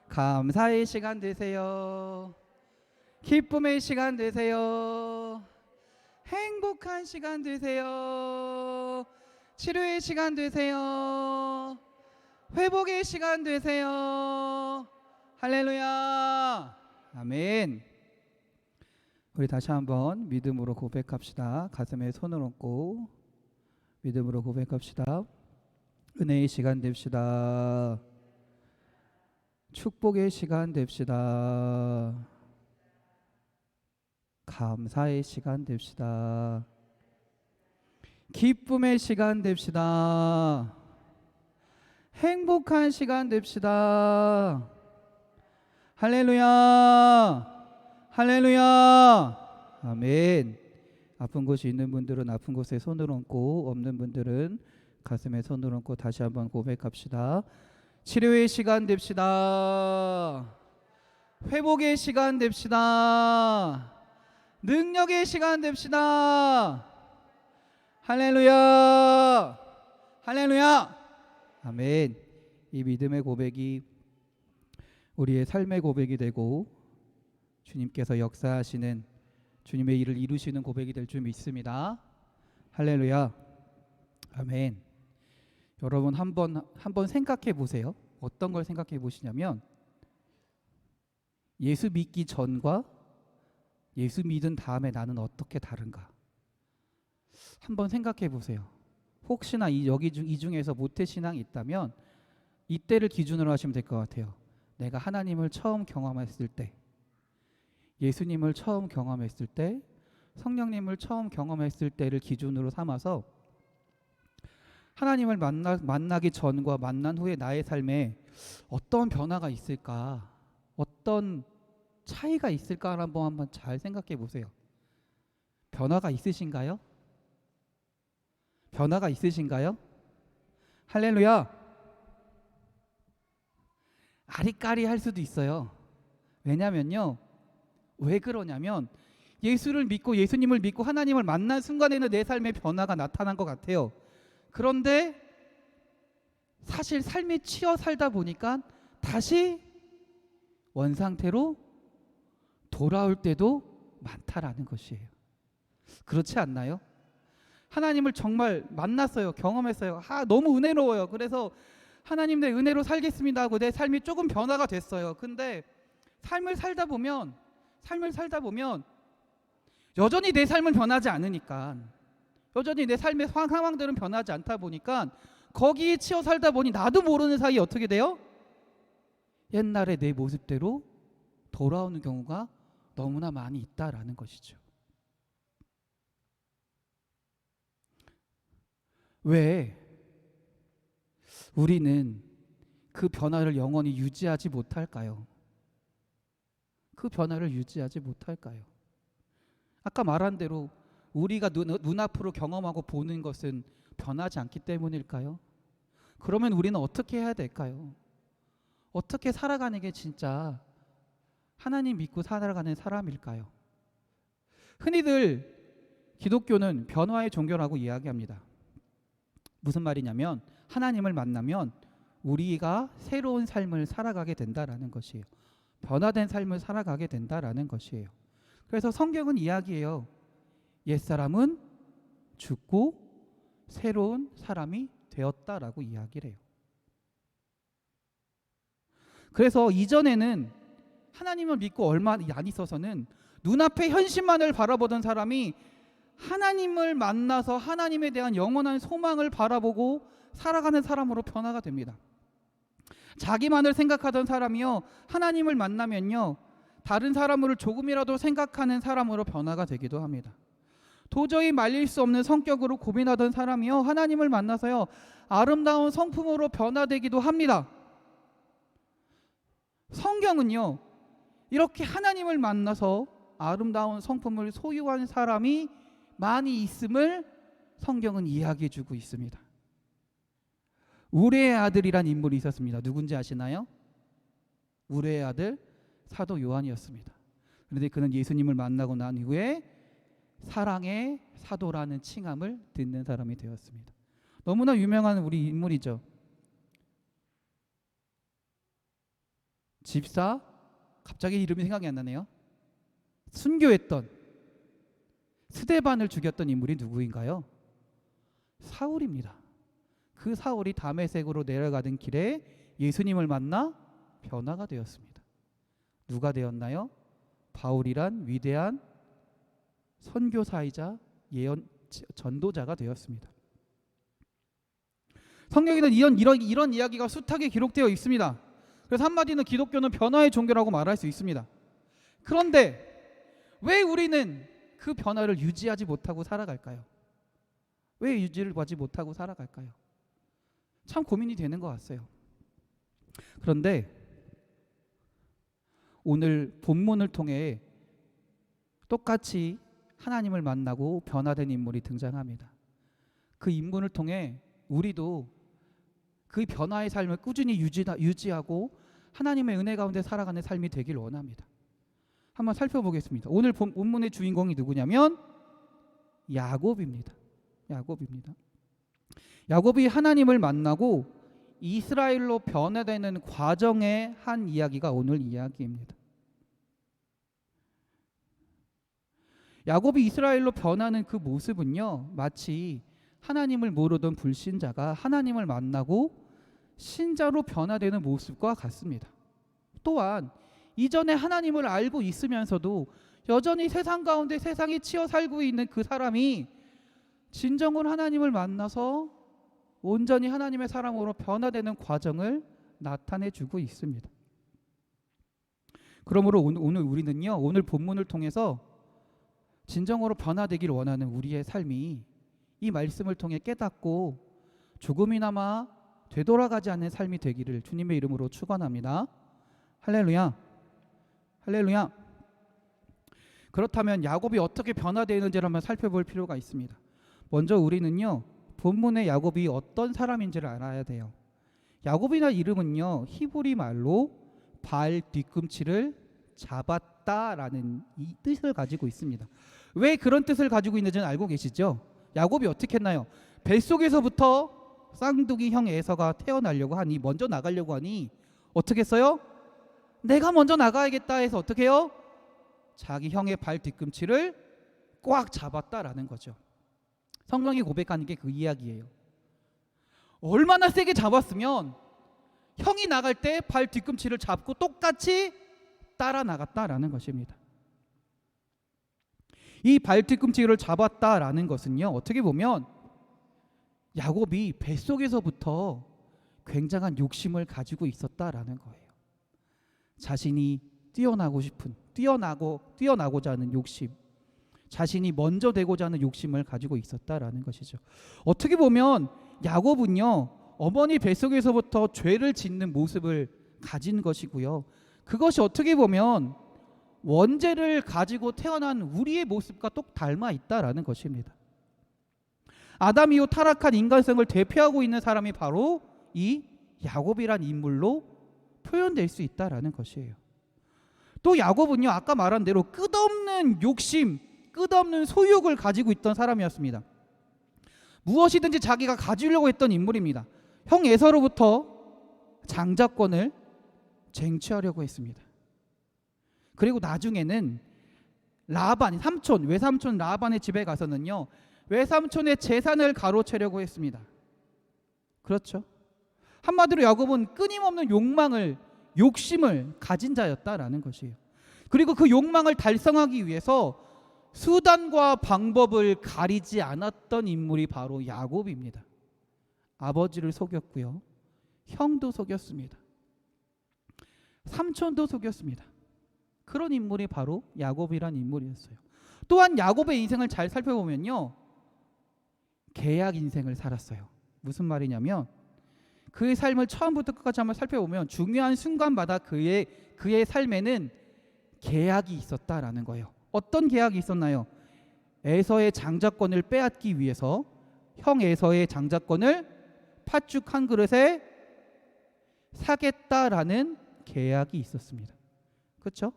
감사의 시간 되세요. 기쁨의 시간 되세요. 행복한 시간 되세요. 치료의 시간 되세요. 회복의 시간 되세요. 할렐루야. 아멘. 우리 다시 한번 믿음으로 고백합시다. 가슴에 손을 얹고 믿음으로 고백합시다. 은혜의 시간 됩시다. 축복의 시간 됩시다. 감사의 시간 됩시다. 기쁨의 시간 됩시다. 행복한 시간 됩시다. 할렐루야. 할렐루야. 아멘. 아픈 곳이 있는 분들은 아픈 곳에 손을 얹고 없는 분들은 가슴에 손을 얹고 다시 한번 고백합시다. 치료의 시간 됩시다. 회복의 시간 됩시다. 능력의 시간 됩시다. 할렐루야. 할렐루야. 아멘. 이 믿음의 고백이 우리의 삶의 고백이 되고 주님께서 역사하시는 주님의 일을 이루시는 고백이 될 줄 믿습니다. 할렐루야. 아멘. 여러분 한번 생각해 보세요. 어떤 걸 생각해 보시냐면 예수 믿기 전과 예수 믿은 다음에 나는 어떻게 다른가? 한번 생각해 보세요. 혹시나 이 중에서 모태신앙이 있다면 이때를 기준으로 하시면 될 것 같아요. 내가 하나님을 처음 경험했을 때, 예수님을 처음 경험했을 때, 성령님을 처음 경험했을 때를 기준으로 삼아서 하나님을 만나기 전과 만난 후에 나의 삶에 어떤 변화가 있을까, 어떤 차이가 있을까 한번 잘 생각해 보세요. 변화가 있으신가요? 변화가 있으신가요? 할렐루야. 아리까리 할 수도 있어요. 왜냐면요, 왜 그러냐면 예수를 믿고 예수님을 믿고 하나님을 만난 순간에는 내 삶에 변화가 나타난 것 같아요. 그런데 사실 삶에 치여 살다 보니까 다시 원상태로 돌아올 때도 많다라는 것이에요. 그렇지 않나요? 하나님을 정말 만났어요. 경험했어요. 너무 은혜로워요. 그래서 하나님 내 은혜로 살겠습니다 하고 내 삶이 조금 변화가 됐어요. 근데 삶을 살다 보면 여전히 내 삶은 변하지 않으니까, 여전히 내 삶의 상황들은 변하지 않다 보니까 거기에 치여 살다 보니 나도 모르는 사이에 어떻게 돼요? 옛날의 내 모습대로 돌아오는 경우가 너무나 많이 있다라는 것이죠. 왜 우리는 그 변화를 영원히 유지하지 못할까요? 그 변화를 유지하지 못할까요? 아까 말한 대로 우리가 눈앞으로 경험하고 보는 것은 변하지 않기 때문일까요? 그러면 우리는 어떻게 해야 될까요? 어떻게 살아가는 게 진짜 하나님 믿고 살아가는 사람일까요? 흔히들 기독교는 변화의 종교라고 이야기합니다. 무슨 말이냐면 하나님을 만나면 우리가 새로운 삶을 살아가게 된다라는 것이에요. 변화된 삶을 살아가게 된다라는 것이에요. 그래서 성경은 이야기해요. 옛사람은 죽고 새로운 사람이 되었다라고 이야기를 해요. 그래서 이전에는 하나님을 믿고 얼마 안 있어서는 눈앞의 현실만을 바라보던 사람이 하나님을 만나서 하나님에 대한 영원한 소망을 바라보고 살아가는 사람으로 변화가 됩니다. 자기만을 생각하던 사람이요, 하나님을 만나면요, 다른 사람을 조금이라도 생각하는 사람으로 변화가 되기도 합니다. 도저히 말릴 수 없는 성격으로 고민하던 사람이요, 하나님을 만나서요, 아름다운 성품으로 변화되기도 합니다. 성경은요, 이렇게 하나님을 만나서 아름다운 성품을 소유한 사람이 많이 있음을 성경은 이야기해 주고 있습니다. 우레의 아들이란 인물이 있었습니다. 누군지 아시나요? 우레의 아들 사도 요한이었습니다. 그런데 그는 예수님을 만나고 난 후에 사랑의 사도라는 칭함을 듣는 사람이 되었습니다. 너무나 유명한 우리 인물이죠. 집사, 갑자기 이름이 생각이 안 나네요. 순교했던, 스데반을 죽였던 인물이 누구인가요? 사울입니다. 그 사울이 다메섹으로 내려가던 길에 예수님을 만나 변화가 되었습니다. 누가 되었나요? 바울이란 위대한 선교사이자 예언 전도자가 되었습니다. 성경에는 이런 이야기가 숱하게 기록되어 있습니다. 그래서 한마디는 기독교는 변화의 종교라고 말할 수 있습니다. 그런데 왜 우리는 그 변화를 유지하지 못하고 살아갈까요? 왜 유지를 하지 못하고 살아갈까요? 참 고민이 되는 것 같아요. 그런데 오늘 본문을 통해 똑같이 하나님을 만나고 변화된 인물이 등장합니다. 그 인물을 통해 우리도 그 변화의 삶을 꾸준히 유지하고 하나님의 은혜 가운데 살아가는 삶이 되길 원합니다. 한번 살펴보겠습니다. 오늘 본문의 주인공이 누구냐면 야곱입니다. 야곱이 하나님을 만나고 이스라엘로 변화되는 과정의 한 이야기가 오늘 이야기입니다. 야곱이 이스라엘로 변하는 그 모습은요, 마치 하나님을 모르던 불신자가 하나님을 만나고 신자로 변화되는 모습과 같습니다. 또한 이전에 하나님을 알고 있으면서도 여전히 세상 가운데 세상에 치여 살고 있는 그 사람이 진정으로 하나님을 만나서 온전히 하나님의 사람으로 변화되는 과정을 나타내 주고 있습니다. 그러므로 오늘 우리는요, 오늘 본문을 통해서 진정으로 변화되기를 원하는 우리의 삶이 이 말씀을 통해 깨닫고 조금이나마 되돌아가지 않는 삶이 되기를 주님의 이름으로 축원합니다. 할렐루야. 할렐루야. 그렇다면 야곱이 어떻게 변화되는지를 한번 살펴볼 필요가 있습니다. 먼저 우리는요, 본문의 야곱이 어떤 사람인지를 알아야 돼요. 야곱이라는 이름은요, 히브리 말로 발 뒤꿈치를 잡았다라는 이 뜻을 가지고 있습니다. 왜 그런 뜻을 가지고 있는지는 알고 계시죠? 야곱이 어떻게 했나요? 뱃속에서부터 쌍둥이 형 에서가 태어나려고 하니, 먼저 나가려고 하니 어떻게 했어요? 내가 먼저 나가야겠다 해서 어떻게 해요? 자기 형의 발 뒤꿈치를 꽉 잡았다라는 거죠. 성경이 고백하는 게 그 이야기예요. 얼마나 세게 잡았으면 형이 나갈 때 발 뒤꿈치를 잡고 똑같이 따라 나갔다라는 것입니다. 이 발 뒤꿈치를 잡았다라는 것은요, 어떻게 보면 야곱이 뱃속에서부터 굉장한 욕심을 가지고 있었다라는 거예요. 자신이 뛰어나고자 하는 욕심, 자신이 먼저 되고자 하는 욕심을 가지고 있었다라는 것이죠. 어떻게 보면 야곱은요, 어머니 뱃속에서부터 죄를 짓는 모습을 가진 것이고요, 그것이 어떻게 보면 원죄를 가지고 태어난 우리의 모습과 똑 닮아 있다라는 것입니다. 아담 이후 타락한 인간성을 대표하고 있는 사람이 바로 이 야곱이란 인물로 표현될 수 있다라는 것이에요. 또 야곱은요, 아까 말한 대로 끝없는 욕심, 끝없는 소욕을 가지고 있던 사람이었습니다. 무엇이든지 자기가 가지려고 했던 인물입니다. 형 에서로부터 장자권을 쟁취하려고 했습니다. 그리고 나중에는 라반, 외삼촌 라반의 집에 가서는요, 외삼촌의 재산을 가로채려고 했습니다. 그렇죠? 한마디로 야곱은 끊임없는 욕심을 가진 자였다라는 것이에요. 그리고 그 욕망을 달성하기 위해서 수단과 방법을 가리지 않았던 인물이 바로 야곱입니다. 아버지를 속였고요, 형도 속였습니다. 삼촌도 속였습니다. 그런 인물이 바로 야곱이란 인물이었어요. 또한 야곱의 인생을 잘 살펴보면요, 계약 인생을 살았어요. 무슨 말이냐면 그의 삶을 처음부터 끝까지 한번 살펴보면 중요한 순간마다 그의 삶에는 계약이 있었다라는 거예요. 어떤 계약이 있었나요? 에서의 장자권을 빼앗기 위해서 형 에서의 장자권을 팥죽 한 그릇에 사겠다라는 계약이 있었습니다. 그렇죠?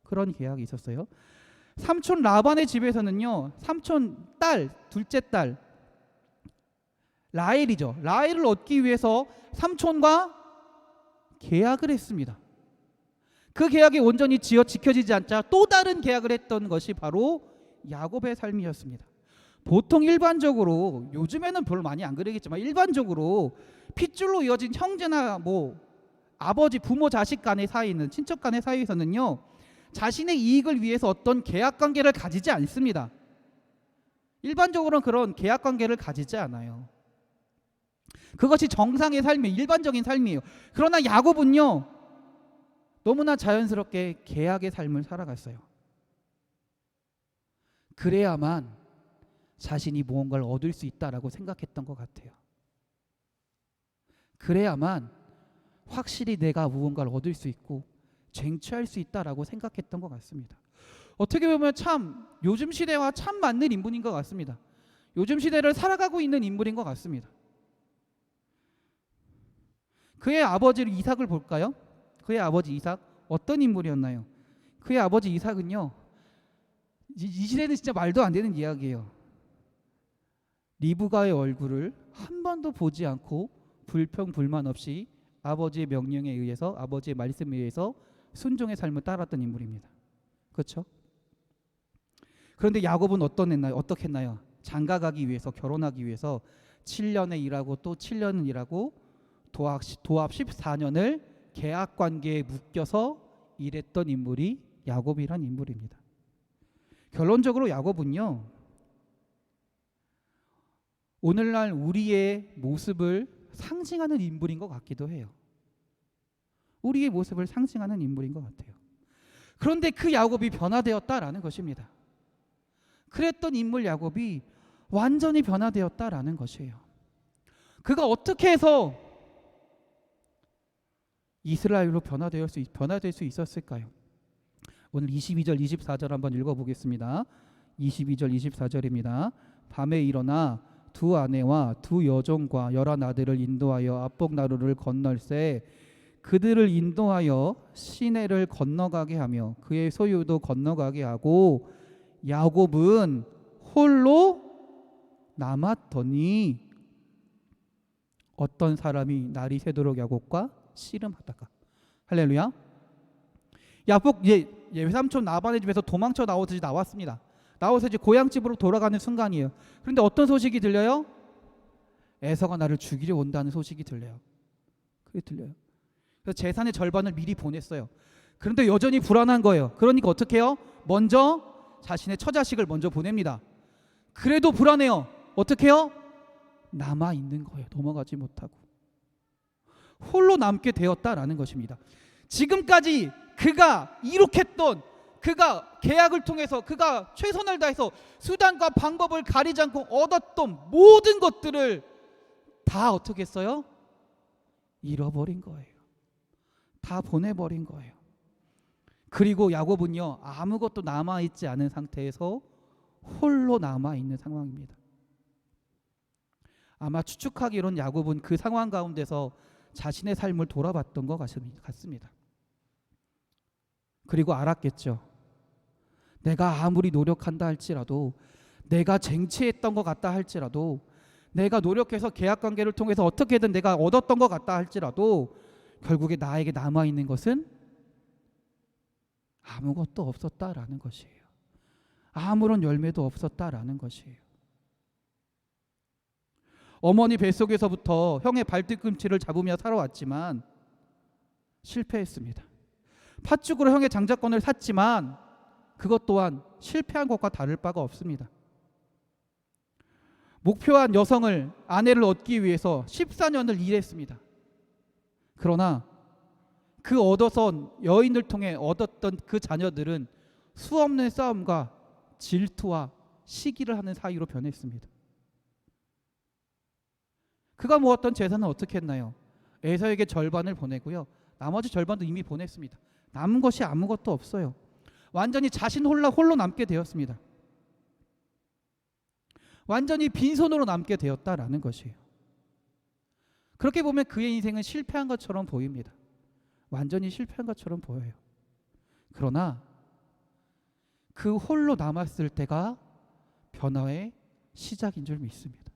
그런 계약이 있었어요. 삼촌 라반의 집에서는요, 삼촌 딸, 둘째 딸 라헬이죠. 라헬을 얻기 위해서 삼촌과 계약을 했습니다. 그 계약이 온전히 지켜지지 않자 또 다른 계약을 했던 것이 바로 야곱의 삶이었습니다. 보통 일반적으로, 요즘에는 별로 많이 안 그러겠지만 일반적으로 핏줄로 이어진 형제나 아버지, 부모, 자식 간의 사이는, 친척 간의 사이에서는요, 자신의 이익을 위해서 어떤 계약 관계를 가지지 않습니다. 일반적으로는 그런 계약 관계를 가지지 않아요. 그것이 정상의 삶이에요. 일반적인 삶이에요. 그러나 야곱은요, 너무나 자연스럽게 계약의 삶을 살아갔어요. 그래야만 자신이 무언가를 얻을 수 있다라고 생각했던 것 같아요. 그래야만 확실히 내가 무언가를 얻을 수 있고 쟁취할 수 있다라고 생각했던 것 같습니다. 어떻게 보면 참 요즘 시대와 참 맞는 인물인 것 같습니다. 요즘 시대를 살아가고 있는 인물인 것 같습니다. 그의 아버지 이삭을 볼까요? 그의 아버지 이삭 어떤 인물이었나요? 그의 아버지 이삭은요, 이 시대는 진짜 말도 안 되는 이야기예요. 리브가의 얼굴을 한 번도 보지 않고 불평 불만 없이 아버지의 명령에 의해서, 아버지의 말씀에 의해서 순종의 삶을 따랐던 인물입니다. 그렇죠? 그런데 야곱은 어떻게 했나요? 장가가기 위해서, 결혼하기 위해서 7년에 일하고 또 7년을 일하고 도합 14년을 계약 관계에 묶여서 일했던 인물이 야곱이란 인물입니다. 결론적으로 야곱은요, 오늘날 우리의 모습을 상징하는 인물인 것 같기도 해요. 우리의 모습을 상징하는 인물인 것 같아요. 그런데 그 야곱이 변화되었다라는 것입니다. 그랬던 인물 야곱이 완전히 변화되었다라는 것이에요. 그가 어떻게 해서 이스라엘로 변화될 수 있었을까요? 오늘 22절 24절 한번 읽어보겠습니다. 22절 24절입니다. 밤에 일어나 두 아내와 두 여종과 11 아들을 인도하여 압복나루를 건널새 그들을 인도하여 시내를 건너가게 하며 그의 소유도 건너가게 하고 야곱은 홀로 남았더니 어떤 사람이 날이 새도록 야곱과 씨름하다가. 할렐루야. 야곱 외삼촌 라반의 집에서 도망쳐 나왔습니다. 나와서 이제 고향집으로 돌아가는 순간이에요. 그런데 어떤 소식이 들려요? 에서가 나를 죽이려 온다는 소식이 들려요. 그게 들려요. 그래서 재산의 절반을 미리 보냈어요. 그런데 여전히 불안한 거예요. 그러니까 어떻게 해요? 먼저 자신의 처자식을 먼저 보냅니다. 그래도 불안해요. 어떻게 해요? 남아 있는 거예요. 넘어가지 못하고 홀로 남게 되었다라는 것입니다. 지금까지 그가 이룩했던, 그가 계약을 통해서 그가 최선을 다해서 수단과 방법을 가리지 않고 얻었던 모든 것들을 다 어떻게 했어요? 잃어버린 거예요. 다 보내버린 거예요. 그리고 야곱은요, 아무것도 남아있지 않은 상태에서 홀로 남아있는 상황입니다. 아마 추측하기로는 야곱은 그 상황 가운데서 자신의 삶을 돌아봤던 것 같습니다. 그리고 알았겠죠. 내가 아무리 노력한다 할지라도, 내가 쟁취했던 것 같다 할지라도, 내가 노력해서 계약관계를 통해서 어떻게든 내가 얻었던 것 같다 할지라도 결국에 나에게 남아있는 것은 아무것도 없었다라는 것이에요. 아무런 열매도 없었다라는 것이에요. 어머니 뱃속에서부터 형의 발뒤꿈치를 잡으며 살아왔지만 실패했습니다. 팥죽으로 형의 장자권을 샀지만 그것 또한 실패한 것과 다를 바가 없습니다. 목표한 여성을, 아내를 얻기 위해서 14년을 일했습니다. 그러나 그 얻어선 여인을 통해 얻었던 그 자녀들은 수없는 싸움과 질투와 시기를 하는 사이로 변했습니다. 그가 모았던 재산은 어떻게 했나요? 에서에게 절반을 보내고요, 나머지 절반도 이미 보냈습니다. 남은 것이 아무것도 없어요. 완전히 자신 홀로 남게 되었습니다. 완전히 빈손으로 남게 되었다라는 것이에요. 그렇게 보면 그의 인생은 실패한 것처럼 보입니다. 완전히 실패한 것처럼 보여요. 그러나 그 홀로 남았을 때가 변화의 시작인 줄 믿습니다.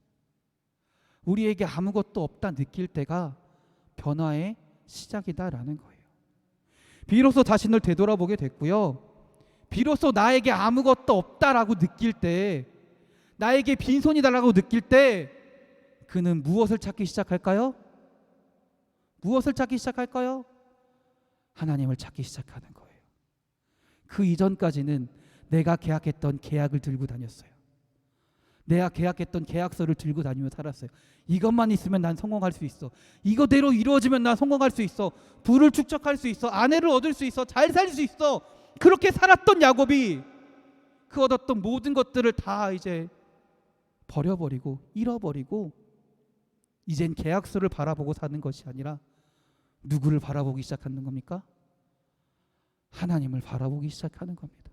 우리에게 아무것도 없다 느낄 때가 변화의 시작이다라는 거예요. 비로소 자신을 되돌아보게 됐고요, 비로소 나에게 아무것도 없다라고 느낄 때, 나에게 빈손이다라고 느낄 때 그는 무엇을 찾기 시작할까요? 무엇을 찾기 시작할까요? 하나님을 찾기 시작하는 거예요. 그 이전까지는 내가 계약했던 계약을 들고 다녔어요. 내가 계약했던 계약서를 들고 다니며 살았어요. 이것만 있으면 난 성공할 수 있어. 이거대로 이루어지면 난 성공할 수 있어. 부를 축적할 수 있어. 아내를 얻을 수 있어. 잘 살 수 있어. 그렇게 살았던 야곱이 그 얻었던 모든 것들을 다 이제 버려버리고 잃어버리고 이젠 계약서를 바라보고 사는 것이 아니라 누구를 바라보기 시작하는 겁니까? 하나님을 바라보기 시작하는 겁니다.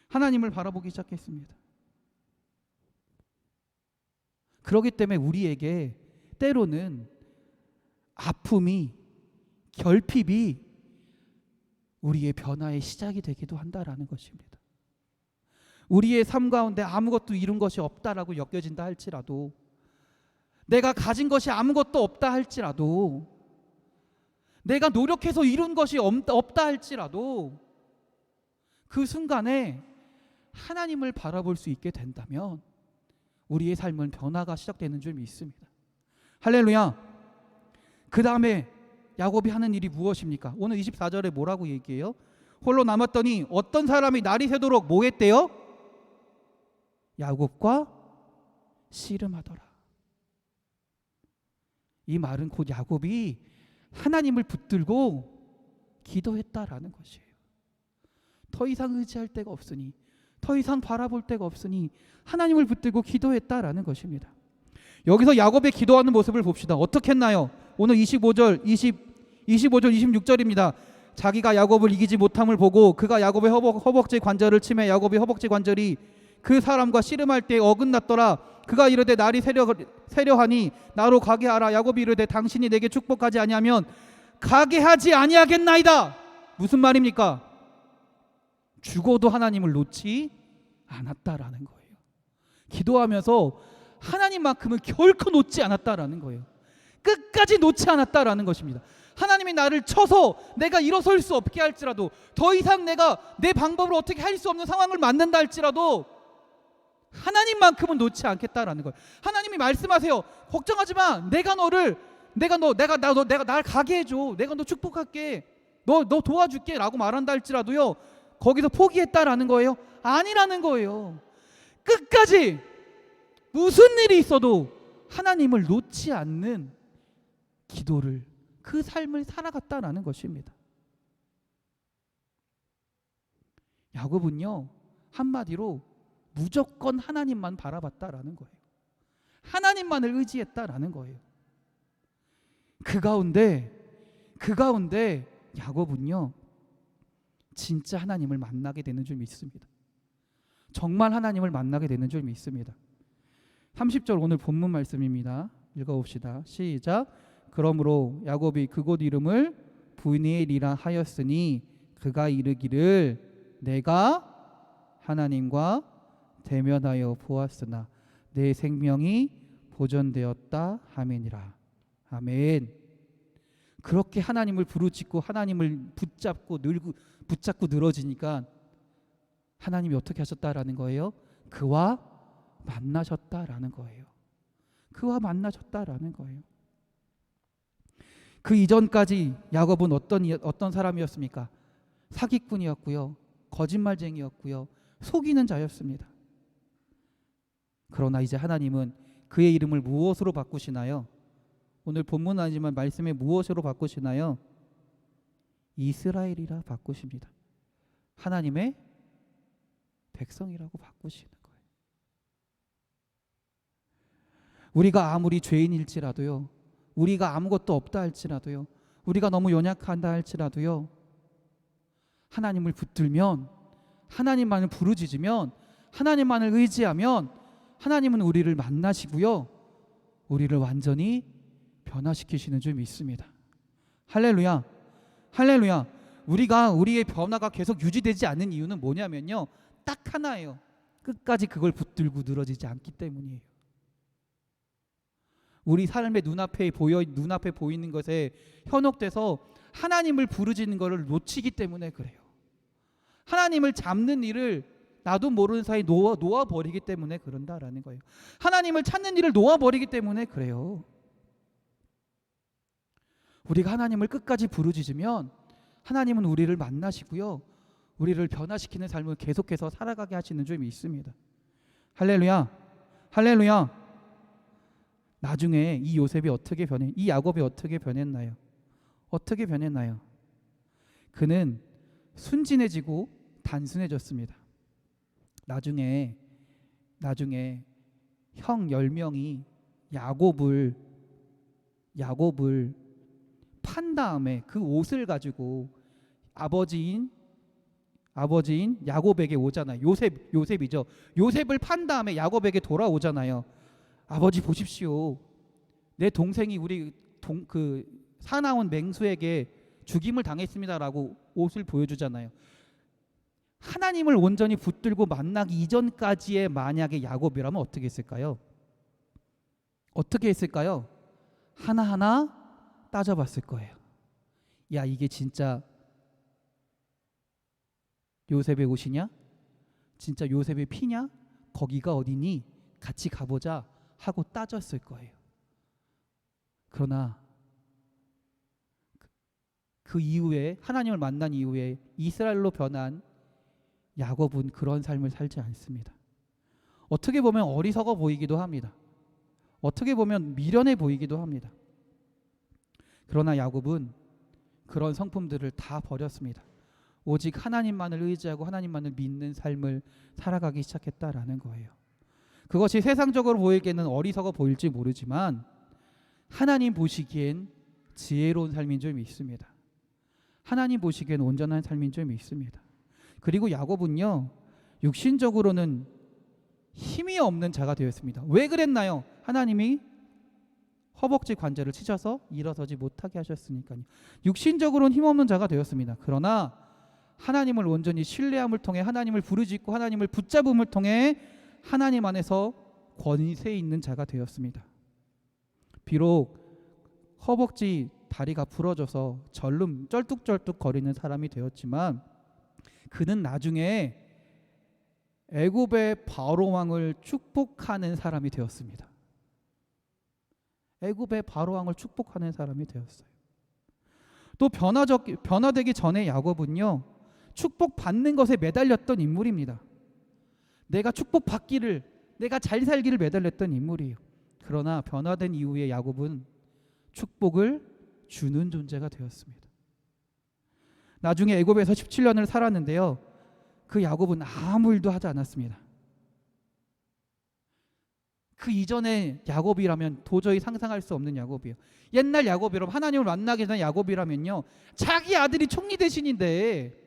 하나님을 바라보기 시작했습니다. 그렇기 때문에 우리에게 때로는 아픔이, 결핍이 우리의 변화의 시작이 되기도 한다라는 것입니다. 우리의 삶 가운데 아무것도 이룬 것이 없다라고 여겨진다 할지라도, 내가 가진 것이 아무것도 없다 할지라도, 내가 노력해서 이룬 것이 없다 할지라도 그 순간에 하나님을 바라볼 수 있게 된다면 우리의 삶은 변화가 시작되는 줄 믿습니다. 할렐루야. 그 다음에 야곱이 하는 일이 무엇입니까? 오늘 24절에 뭐라고 얘기해요? 홀로 남았더니 어떤 사람이 날이 새도록 뭐 했대요? 야곱과 씨름하더라. 이 말은 곧 야곱이 하나님을 붙들고 기도했다라는 것이에요. 더 이상 의지할 데가 없으니, 더 이상 바라볼 데가 없으니 하나님을 붙들고 기도했다라는 것입니다. 여기서 야곱의 기도하는 모습을 봅시다. 어떻게 했나요? 오늘 25절, 26절입니다. 자기가 야곱을 이기지 못함을 보고 그가 야곱의 허벅지 관절을 치매 야곱의 허벅지 관절이 그 사람과 씨름할 때 어긋났더라. 그가 이르되 날이 세려하니 나로 가게 하라. 야곱이 이르되 당신이 내게 축복하지 아니하면 가게 하지 아니하겠나이다. 무슨 말입니까? 죽어도 하나님을 놓지 않았다라는 거예요. 기도하면서 하나님만큼은 결코 놓지 않았다라는 거예요. 끝까지 놓지 않았다라는 것입니다. 하나님이 나를 쳐서 내가 일어설 수 없게 할지라도, 더 이상 내가 내 방법으로 어떻게 할 수 없는 상황을 만든다 할지라도 하나님만큼은 놓지 않겠다라는 거예요. 하나님이 말씀하세요. 걱정하지 마. 내가 날 가게 해줘. 내가 너 축복할게. 너 도와줄게라고 말한다 할지라도요, 거기서 포기했다라는 거예요? 아니라는 거예요. 끝까지 무슨 일이 있어도 하나님을 놓지 않는 기도를, 그 삶을 살아갔다라는 것입니다. 야곱은요, 한마디로 무조건 하나님만 바라봤다라는 거예요. 하나님만을 의지했다라는 거예요. 그 가운데 야곱은요, 진짜 하나님을 만나게 되는 줄 믿습니다. 정말 하나님을 만나게 되는 줄 믿습니다. 30절 오늘 본문 말씀입니다. 읽어봅시다. 시작. 그러므로 야곱이 그곳 이름을 브니엘이라 하였으니 그가 이르기를 내가 하나님과 대면하여 보았으나 내 생명이 보존되었다 하매니라. 아멘. 그렇게 하나님을 부르짖고 하나님을 붙잡고 늘어지니까 하나님이 어떻게 하셨다라는 거예요? 그와 만나셨다라는 거예요. 그와 만나셨다라는 거예요. 그 이전까지 야곱은 어떤 사람이었습니까? 사기꾼이었고요, 거짓말쟁이였고요, 속이는 자였습니다. 그러나 이제 하나님은 그의 이름을 무엇으로 바꾸시나요? 오늘 본문은 아니지만 말씀에 무엇으로 바꾸시나요? 이스라엘이라 바꾸십니다. 하나님의 백성이라고 바꾸시는 거예요. 우리가 아무리 죄인일지라도요, 우리가 아무것도 없다 할지라도요, 우리가 너무 연약한다 할지라도요, 하나님을 붙들면, 하나님만을 부르짖으면, 하나님만을 의지하면 하나님은 우리를 만나시고요, 우리를 완전히 변화시키시는 줄 믿습니다. 할렐루야, 할렐루야. 우리의 변화가 계속 유지되지 않는 이유는 뭐냐면요, 딱 하나예요. 끝까지 그걸 붙들고 늘어지지 않기 때문이에요. 우리 삶의 눈앞에 보이는 것에 현혹돼서 하나님을 부르짖는 것을 놓치기 때문에 그래요. 하나님을 잡는 일을 나도 모르는 사이 놓아버리기 때문에 그런다라는 거예요. 하나님을 찾는 일을 놓아버리기 때문에 그래요. 우리가 하나님을 끝까지 부르짖으면 하나님은 우리를 만나시고요, 우리를 변화시키는 삶을 계속해서 살아가게 하시는 줄 믿습니다. 할렐루야, 할렐루야. 나중에 이 요셉이 이 야곱이 어떻게 변했나요? 어떻게 변했나요? 그는 순진해지고 단순해졌습니다. 나중에 형 10명이 야곱을 판 다음에 그 옷을 가지고 아버지인 야곱에게 오잖아요. 요셉이죠. 요셉을 판 다음에 야곱에게 돌아오잖아요. 아버지 보십시오. 내 동생이 우리 사나운 맹수에게 죽임을 당했습니다라고 옷을 보여주잖아요. 하나님을 온전히 붙들고 만나기 이전까지의 만약에 야곱이라면 어떻게 했을까요? 어떻게 했을까요? 하나하나 따져봤을 거예요. 야, 이게 진짜 요셉의 옷이냐? 진짜 요셉의 피냐? 거기가 어디니? 같이 가보자 하고 따졌을 거예요. 그러나 그 이후에, 하나님을 만난 이후에 이스라엘로 변한 야곱은 그런 삶을 살지 않습니다. 어떻게 보면 어리석어 보이기도 합니다. 어떻게 보면 미련해 보이기도 합니다. 그러나 야곱은 그런 성품들을 다 버렸습니다. 오직 하나님만을 의지하고 하나님만을 믿는 삶을 살아가기 시작했다라는 거예요. 그것이 세상적으로 보이기에는 어리석어 보일지 모르지만 하나님 보시기엔 지혜로운 삶인 줄 믿습니다. 하나님 보시기엔 온전한 삶인 줄 믿습니다. 그리고 야곱은요, 육신적으로는 힘이 없는 자가 되었습니다. 왜 그랬나요? 하나님이 허벅지 관절을 치셔서 일어서지 못하게 하셨으니까요. 육신적으로는 힘없는 자가 되었습니다. 그러나 하나님을 온전히 신뢰함을 통해, 하나님을 부르짖고 하나님을 붙잡음을 통해 하나님 안에서 권세 있는 자가 되었습니다. 비록 허벅지 다리가 부러져서 쩔뚝쩔뚝 거리는 사람이 되었지만 그는 나중에 애굽의 바로 왕을 축복하는 사람이 되었습니다. 애굽의 바로 왕을 축복하는 사람이 되었어요. 또 변화되기 전에 야곱은요, 축복받는 것에 매달렸던 인물입니다. 내가 축복받기를, 내가 잘 살기를 매달렸던 인물이에요. 그러나 변화된 이후에 야곱은 축복을 주는 존재가 되었습니다. 나중에 애굽에서 17년을 살았는데요, 그 야곱은 아무 일도 하지 않았습니다. 그 이전의 야곱이라면 도저히 상상할 수 없는 야곱이에요. 옛날 야곱이라면, 하나님을 만나기 전 야곱이라면요, 자기 아들이 총리 대신인데,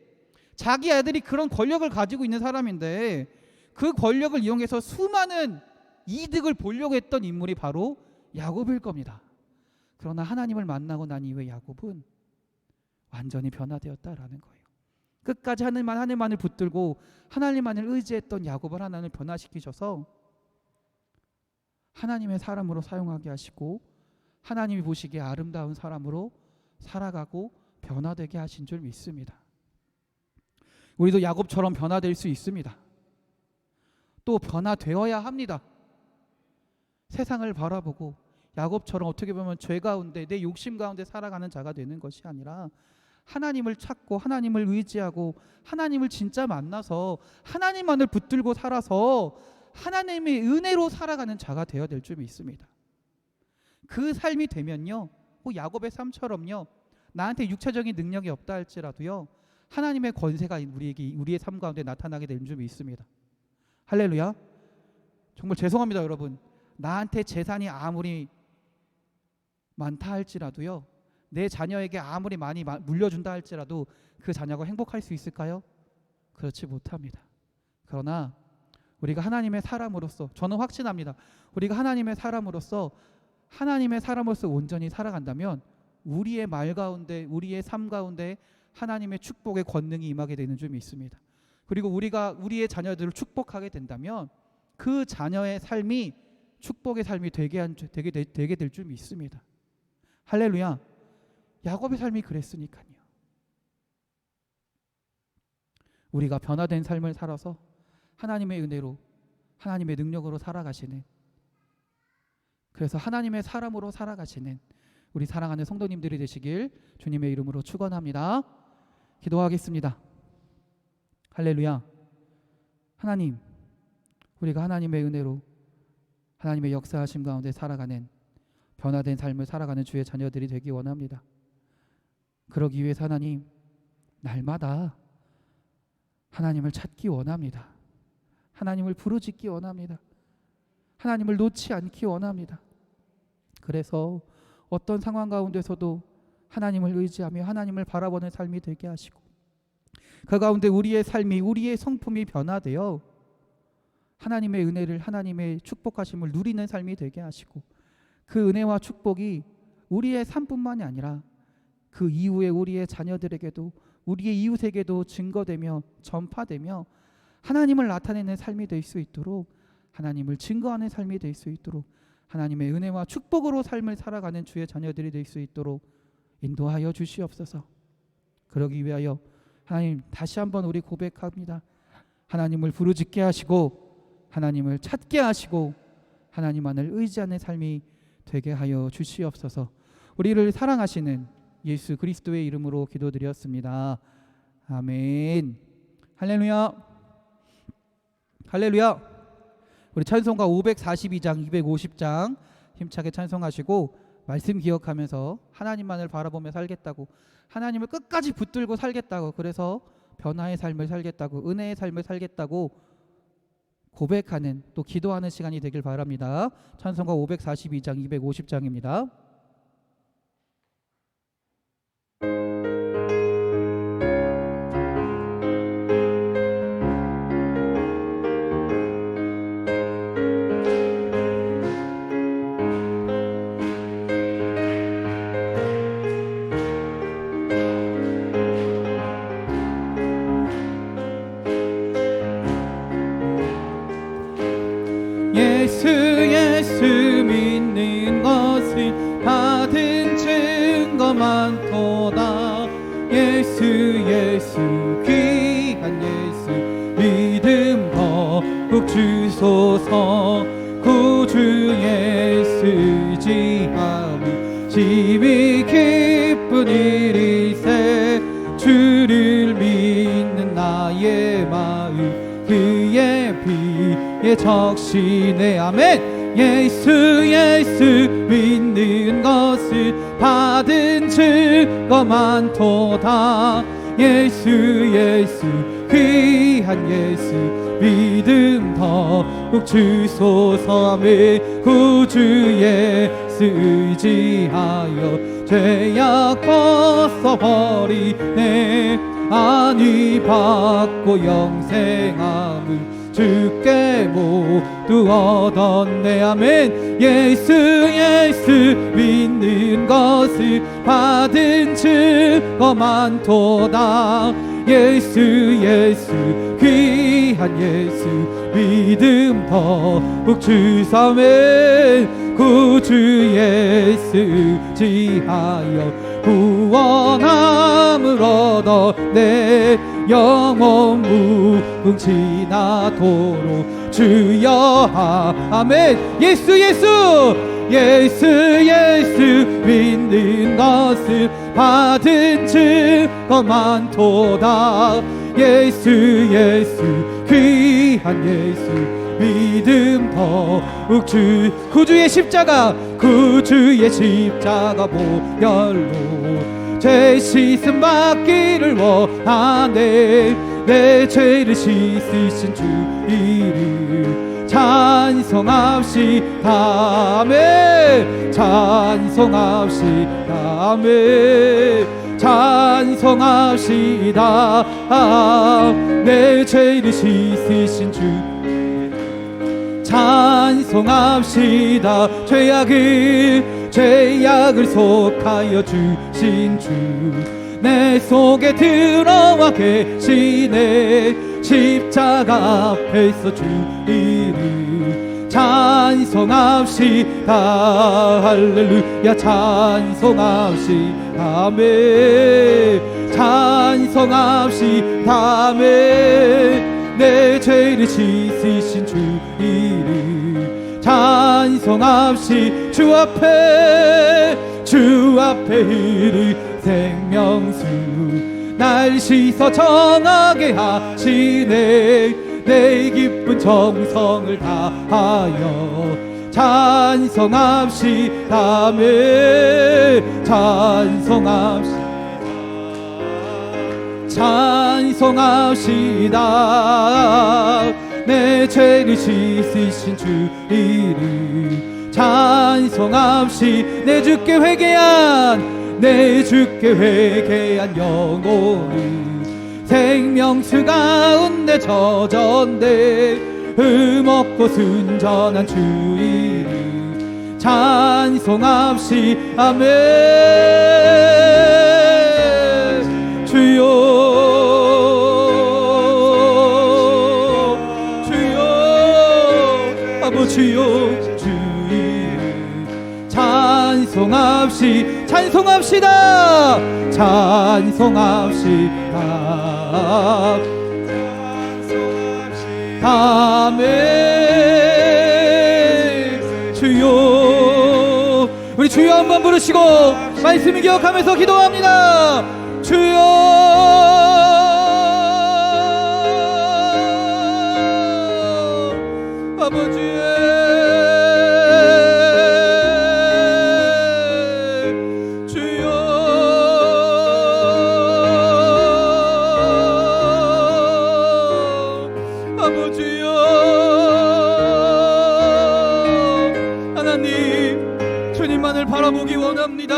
자기 아들이 그런 권력을 가지고 있는 사람인데 그 권력을 이용해서 수많은 이득을 보려고 했던 인물이 바로 야곱일 겁니다. 그러나 하나님을 만나고 난 이후에 야곱은 완전히 변화되었다라는 거예요. 끝까지 하나님만을 붙들고 하나님만을 의지했던 야곱을 하나님 변화시키셔서 하나님의 사람으로 사용하게 하시고 하나님이 보시기에 아름다운 사람으로 살아가고 변화되게 하신 줄 믿습니다. 우리도 야곱처럼 변화될 수 있습니다. 또 변화되어야 합니다. 세상을 바라보고 야곱처럼 어떻게 보면 죄 가운데, 내 욕심 가운데 살아가는 자가 되는 것이 아니라 하나님을 찾고 하나님을 의지하고 하나님을 진짜 만나서 하나님만을 붙들고 살아서 하나님의 은혜로 살아가는 자가 되어야 될 줄 믿습니다. 그 삶이 되면요, 야곱의 삶처럼요, 나한테 육체적인 능력이 없다 할지라도요, 하나님의 권세가 우리의 삶 가운데 나타나게 되는 줄 믿습니다. 할렐루야. 정말 죄송합니다 여러분, 나한테 재산이 아무리 많다 할지라도요, 내 자녀에게 아무리 많이 물려준다 할지라도 그 자녀가 행복할 수 있을까요? 그렇지 못합니다. 그러나 우리가 하나님의 사람으로서, 저는 확신합니다, 우리가 하나님의 사람으로서 온전히 살아간다면 우리의 말 가운데, 우리의 삶 가운데 하나님의 축복의 권능이 임하게 되는 줄 믿습니다. 그리고 우리가 우리의 자녀들을 축복하게 된다면 그 자녀의 삶이 축복의 삶이 되게 될 줄 믿습니다. 할렐루야. 야곱의 삶이 그랬으니까요. 우리가 변화된 삶을 살아서 하나님의 은혜로, 하나님의 능력으로 살아가시는, 그래서 하나님의 사람으로 살아가시는 우리 사랑하는 성도님들이 되시길 주님의 이름으로 축원합니다. 기도하겠습니다. 할렐루야. 하나님, 우리가 하나님의 은혜로 하나님의 역사하심 가운데 살아가는, 변화된 삶을 살아가는 주의 자녀들이 되기 원합니다. 그러기 위해서 하나님, 날마다 하나님을 찾기 원합니다. 하나님을 부르짖기 원합니다. 하나님을 놓지 않기 원합니다. 그래서 어떤 상황 가운데서도 하나님을 의지하며 하나님을 바라보는 삶이 되게 하시고, 그 가운데 우리의 삶이, 우리의 성품이 변화되어 하나님의 은혜를, 하나님의 축복하심을 누리는 삶이 되게 하시고, 그 은혜와 축복이 우리의 삶뿐만이 아니라 그 이후에 우리의 자녀들에게도, 우리의 이웃에게도 증거되며 전파되며 하나님을 나타내는 삶이 될 수 있도록, 하나님을 증거하는 삶이 될 수 있도록, 하나님의 은혜와 축복으로 삶을 살아가는 주의 자녀들이 될 수 있도록 인도하여 주시옵소서. 그러기 위하여 하나님, 다시 한번 우리 고백합니다. 하나님을 부르짖게 하시고 하나님을 찾게 하시고 하나님만을 의지하는 삶이 되게 하여 주시옵소서. 우리를 사랑하시는 예수 그리스도의 이름으로 기도드렸습니다. 아멘. 할렐루야. 할렐루야. 우리 찬송가 542장, 250장 힘차게 찬송하시고 말씀 기억하면서 하나님만을 바라보며 살겠다고, 하나님을 끝까지 붙들고 살겠다고, 그래서 변화의 삶을 살겠다고, 은혜의 삶을 살겠다고 고백하는, 또 기도하는 시간이 되길 바랍니다. 찬송가 542장, 250장입니다. 예수 믿는 것은 받은 증거 많도다. 예수 귀한 예수 믿음 더욱 주소서. 구주 예수 의지함이 심히 기쁜 일이세. 주를 믿는 나의 마음 그의 피에 적시네. 아멘. 예수 믿는 것을 받은 증거 많도다. 예수 귀한 예수 믿음 더욱 주소서. 아멘. 구주 예수 의지하여 죄악 벗어버리네. 안위 받고 영생함을 주께 모두 얻었네. 아멘. 예수 믿는 것을 받은 증거 많도다. 예수 귀한 예수 믿음 더욱 주삼에. 구주 예수 의지하여 구원함을 얻었네. 영원 무궁지나도록 주여. 아멘. 예수 믿는 것을 받은 증거 많도다. 예수 귀한 예수 믿음 더욱 구주의 십자가 보혈로 죄 씻음 받기를 원하네. 내 죄를 씻으신 주 이름 찬송합시다. 아멘. 찬송합시다. 아멘. 찬송합시다. 내 죄를 씻으신 주 찬송합시다. 죄악을 속하여 주신 주 내 속에 들어와 계시네. 십자가 앞에서 주 이름 찬송합시다. 할렐루야. 찬송합시다. 아멘. 찬송합시다. 아멘. 내 죄를 씻으신 주 이름 찬송합시. 주 앞에 흐를 생명수 날 씻어 정하게 하시네. 내 기쁜 정성을 다하여 찬송합시다. 아멘. 찬송합시다. 내 죄를 씻으신 주 이름 찬송합시. 내 주께 회개한 영혼은 생명수 가운데 젖었네. 흠없고 순전한 주 이름 찬송합시. 아멘. 주여 아버지여 주 이름 찬송합시다. 아멘. 주여 우리 주여 한번 부르시고 말씀을 기억하면서 기도합니다. 주여 아버지 주여 아버지여 하나님 주님만을 바라보기 원합니다.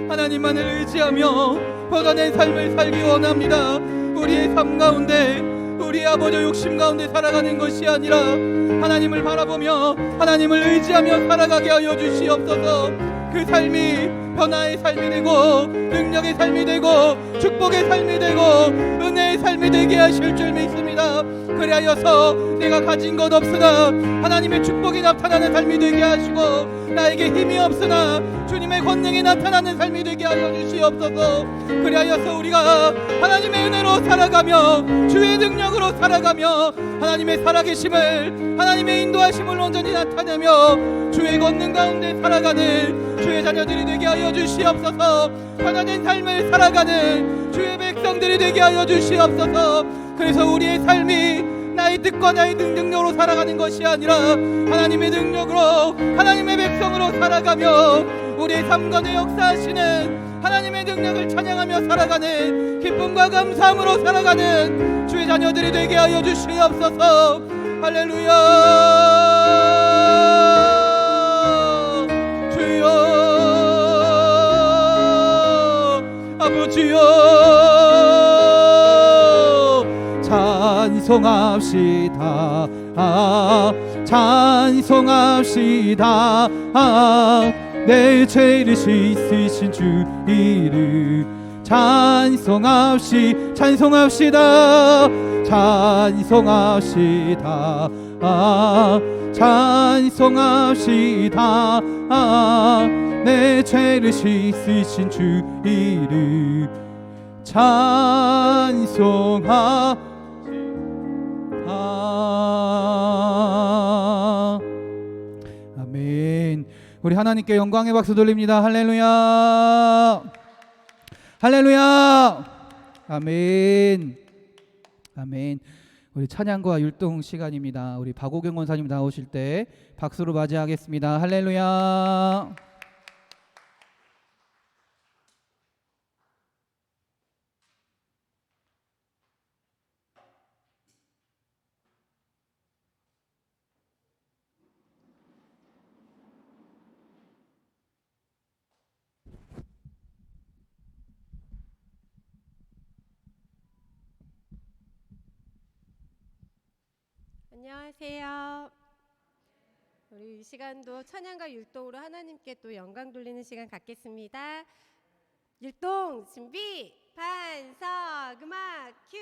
하나님만을 의지하며 변화된 삶을 살기 원합니다. 우리의 삶 가운데 우리 아버지 욕심 가운데 살아가는 것이 아니라 하나님을 바라보며 하나님을 의지하며 살아가게 하여 주시옵소서. 그 삶이 변화의 삶이 되고 능력의 삶이 되고 축복의 삶이 되고 은혜의 삶이 되게 하실 줄 믿습니다. 그리하여서 내가 가진 것 없으나 하나님의 축복이 나타나는 삶이 되게 하시고 나에게 힘이 없으나 주님의 권능이 나타나는 삶이 되게 하여 주시옵소서. 그리하여서 우리가 하나님의 은혜로 살아가며 주의 능력으로 살아가며 하나님의 살아계심을 하나님의 인도하심을 온전히 나타내며 주의 권능 가운데 살아가는 주의 자녀들이 되게 하여 주시옵소서. 변화된 삶을 살아가는 주의 백성들이 되게 하여 주시옵소서. 그래서 우리의 삶이 나의 뜻과 나의 능력으로 살아가는 것이 아니라 하나님의 능력으로 하나님의 백성으로 살아가며 우리의 삶 가운데 역사하시는 하나님의 능력을 찬양하며 살아가는 기쁨과 감사함으로 살아가는 주의 자녀들이 되게 하여 주시옵소서. 할렐루야. 주여 아버지여 찬송합시다. 찬송합시다. 내 죄를 씻으신 주 이름 찬송합시다. 찬송합시다. 찬송합시다. 내 죄를 씻으신 주 이름 찬송합시다. 아멘. 우리 하나님께 영광의 박수 돌립니다. 할렐루야. 할렐루야. 아멘. 아멘. 우리 찬양과 율동 시간입니다. 우리 박오경 권사님 나오실 때 박수로 맞이하겠습니다. 할렐루야. 안녕하세요. 우리 이 시간도 찬양과 율동으로 하나님께 또 영광 돌리는 시간 갖겠습니다. 율동 준비 반석 음악 큐.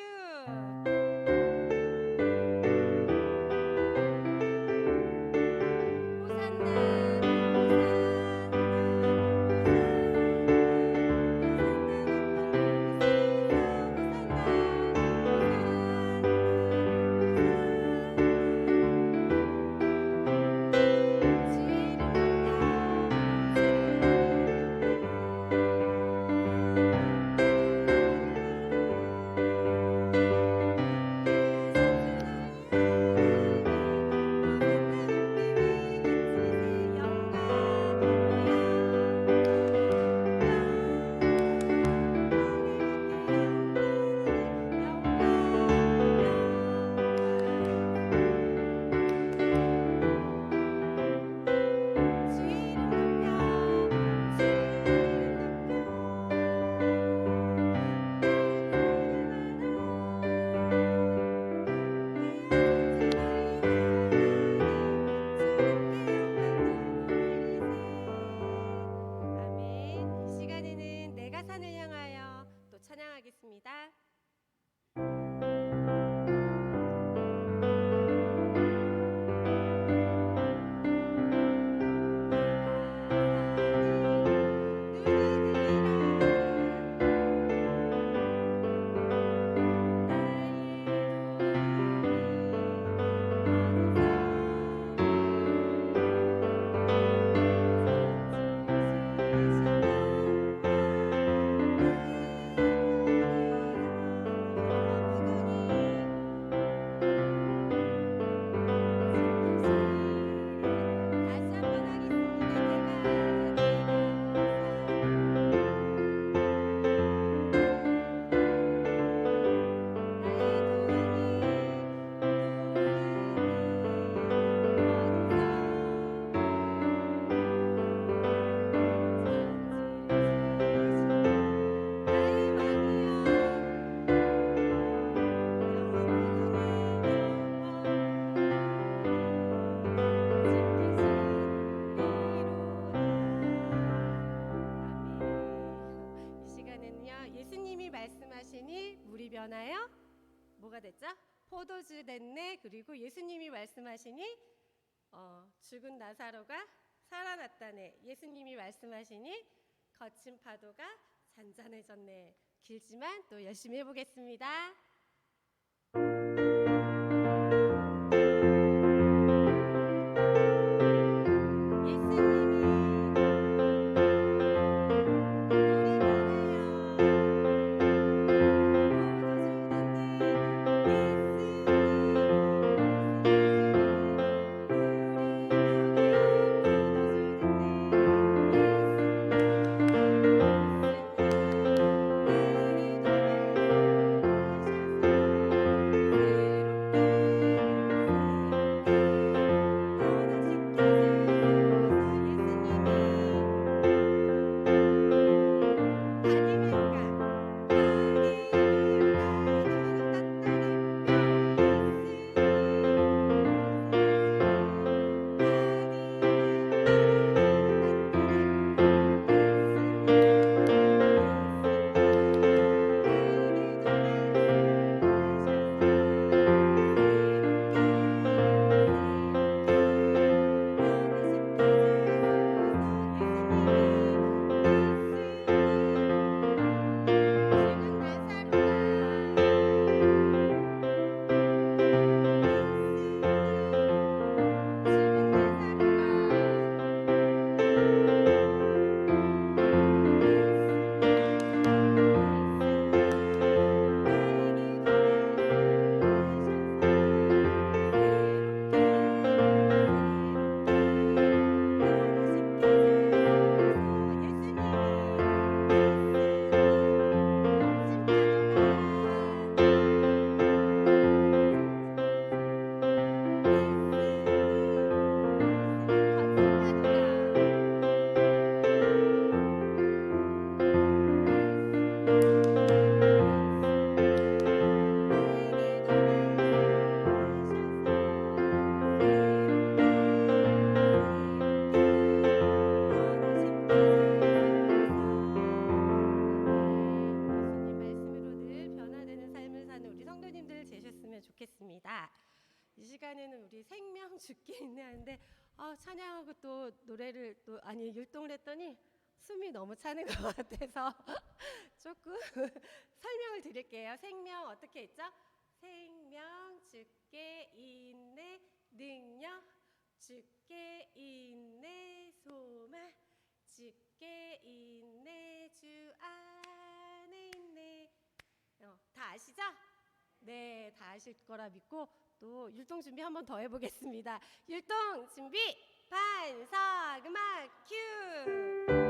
아멘. 이 시간에는 내가 산을 향하여 또 찬양하겠습니다. 다시 한번 하겠습니다. 이 시간에는요 예수님이 말씀하시니 물이 변하여 뭐가 됐죠? 포도주 됐네. 그리고 예수님이 말씀하시니 죽은 나사로가 살아났다네. 예수님이 말씀하시니 거친 파도가 잔잔해졌네. 길지만 또 열심히 해보겠습니다. 예수님이 하려고 또 노래를 또 아니 율동을 했더니 숨이 너무 차는 것 같아서 조금 설명을 드릴게요. 생명 어떻게 했죠? 생명 주께 있네 능력 주께 있네 소망 주께 있네 주 안에 있네. 다 아시죠? 네, 다 아실 거라 믿고 또 율동 준비 한번 더 해보겠습니다. 율동 준비 반석 음악 큐.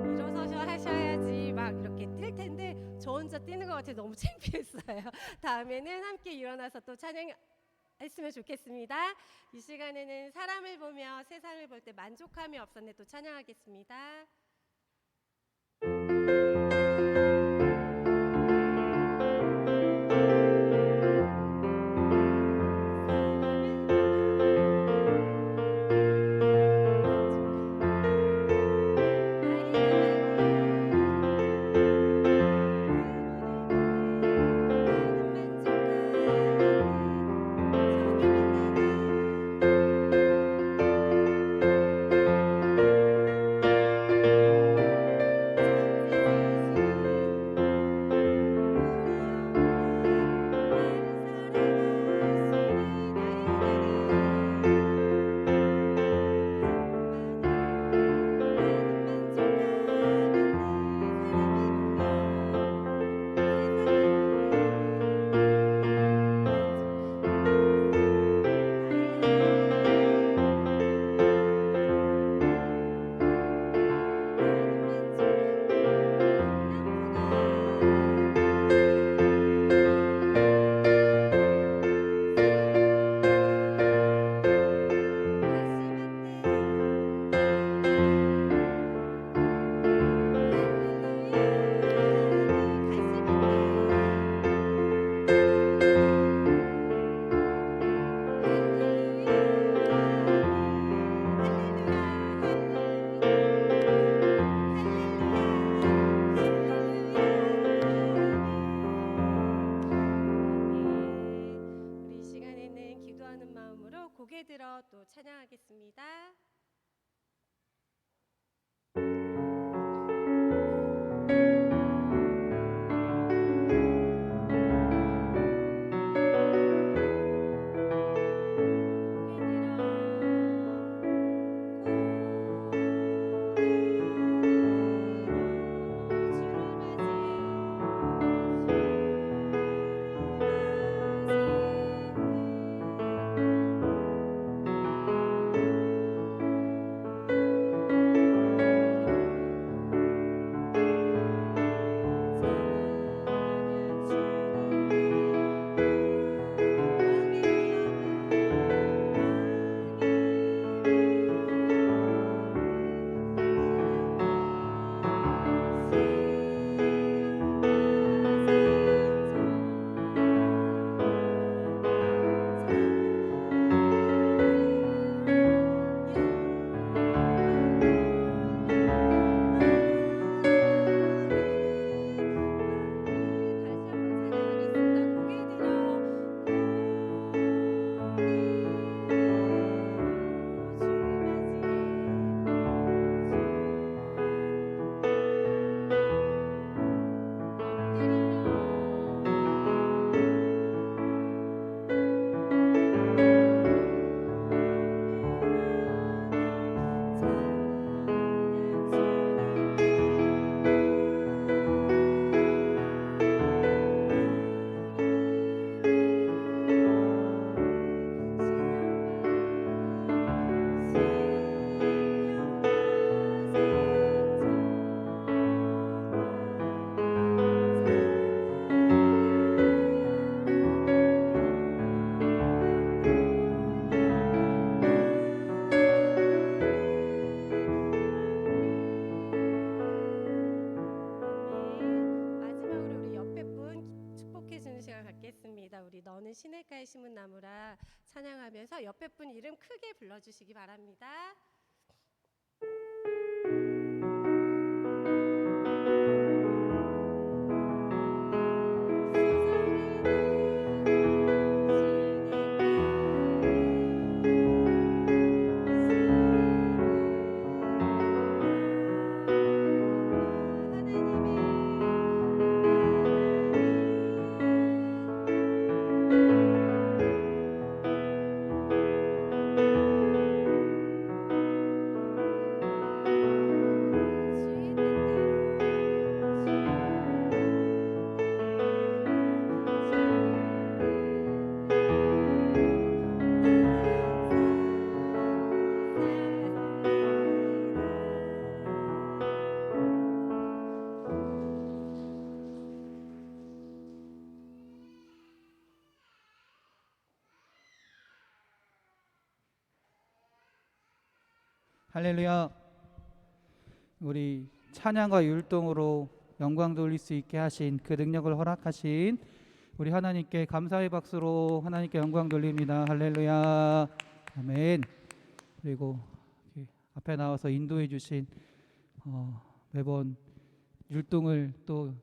일어서셔 하셔야지 막 이렇게 뛸 텐데 저 혼자 뛰는 것 같아서 너무 창피했어요. 다음에는 함께 일어나서 또 찬양했으면 좋겠습니다. 이 시간에는 사람을 보며 세상을 볼 때 만족함이 없었네 또 찬양하겠습니다. 고개 들어 또 찬양하겠습니다. 고개 들어 받겠습니다. 우리 너는 시냇가에 심은 나무라 찬양하면서 옆에 분 이름 크게 불러주시기 바랍니다. 할렐루야. 우리 찬양과 율동으로 영광 돌릴 수 있게 하신 그 능력을 허락하신 우리 하나님께 감사의 박수로 하나님께 영광 돌립니다. 할렐루야. 아멘. 그리고 앞에 나와서 인도해 주신 매번 율동을 또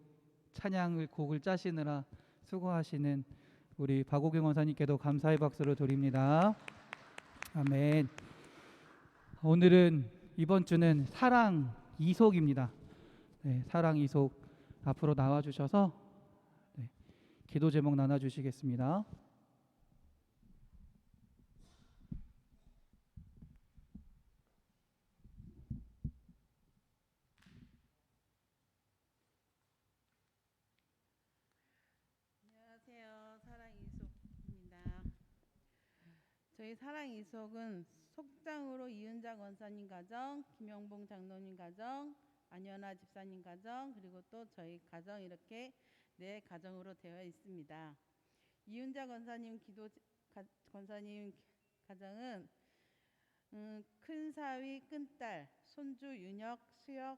찬양을 곡을 짜시느라 수고하시는 우리 박오경 원사님께도 감사의 박수를 드립니다. 아멘. 오늘은 이번 주는 사랑 이속입니다. 네, 사랑 이속 앞으로 나와 주셔서 기도 제목 나눠 주시겠습니다. 안녕하세요. 사랑이속입니다. 저희 사랑이속은 속장으로 이은자 권사님 가정, 김영봉 장로님 가정, 안연아 집사님 가정, 그리고 또 저희 가정 이렇게 네 가정으로 되어 있습니다. 이은자 권사님 권사님 가정은 큰 사위, 큰딸, 손주 윤혁, 수혁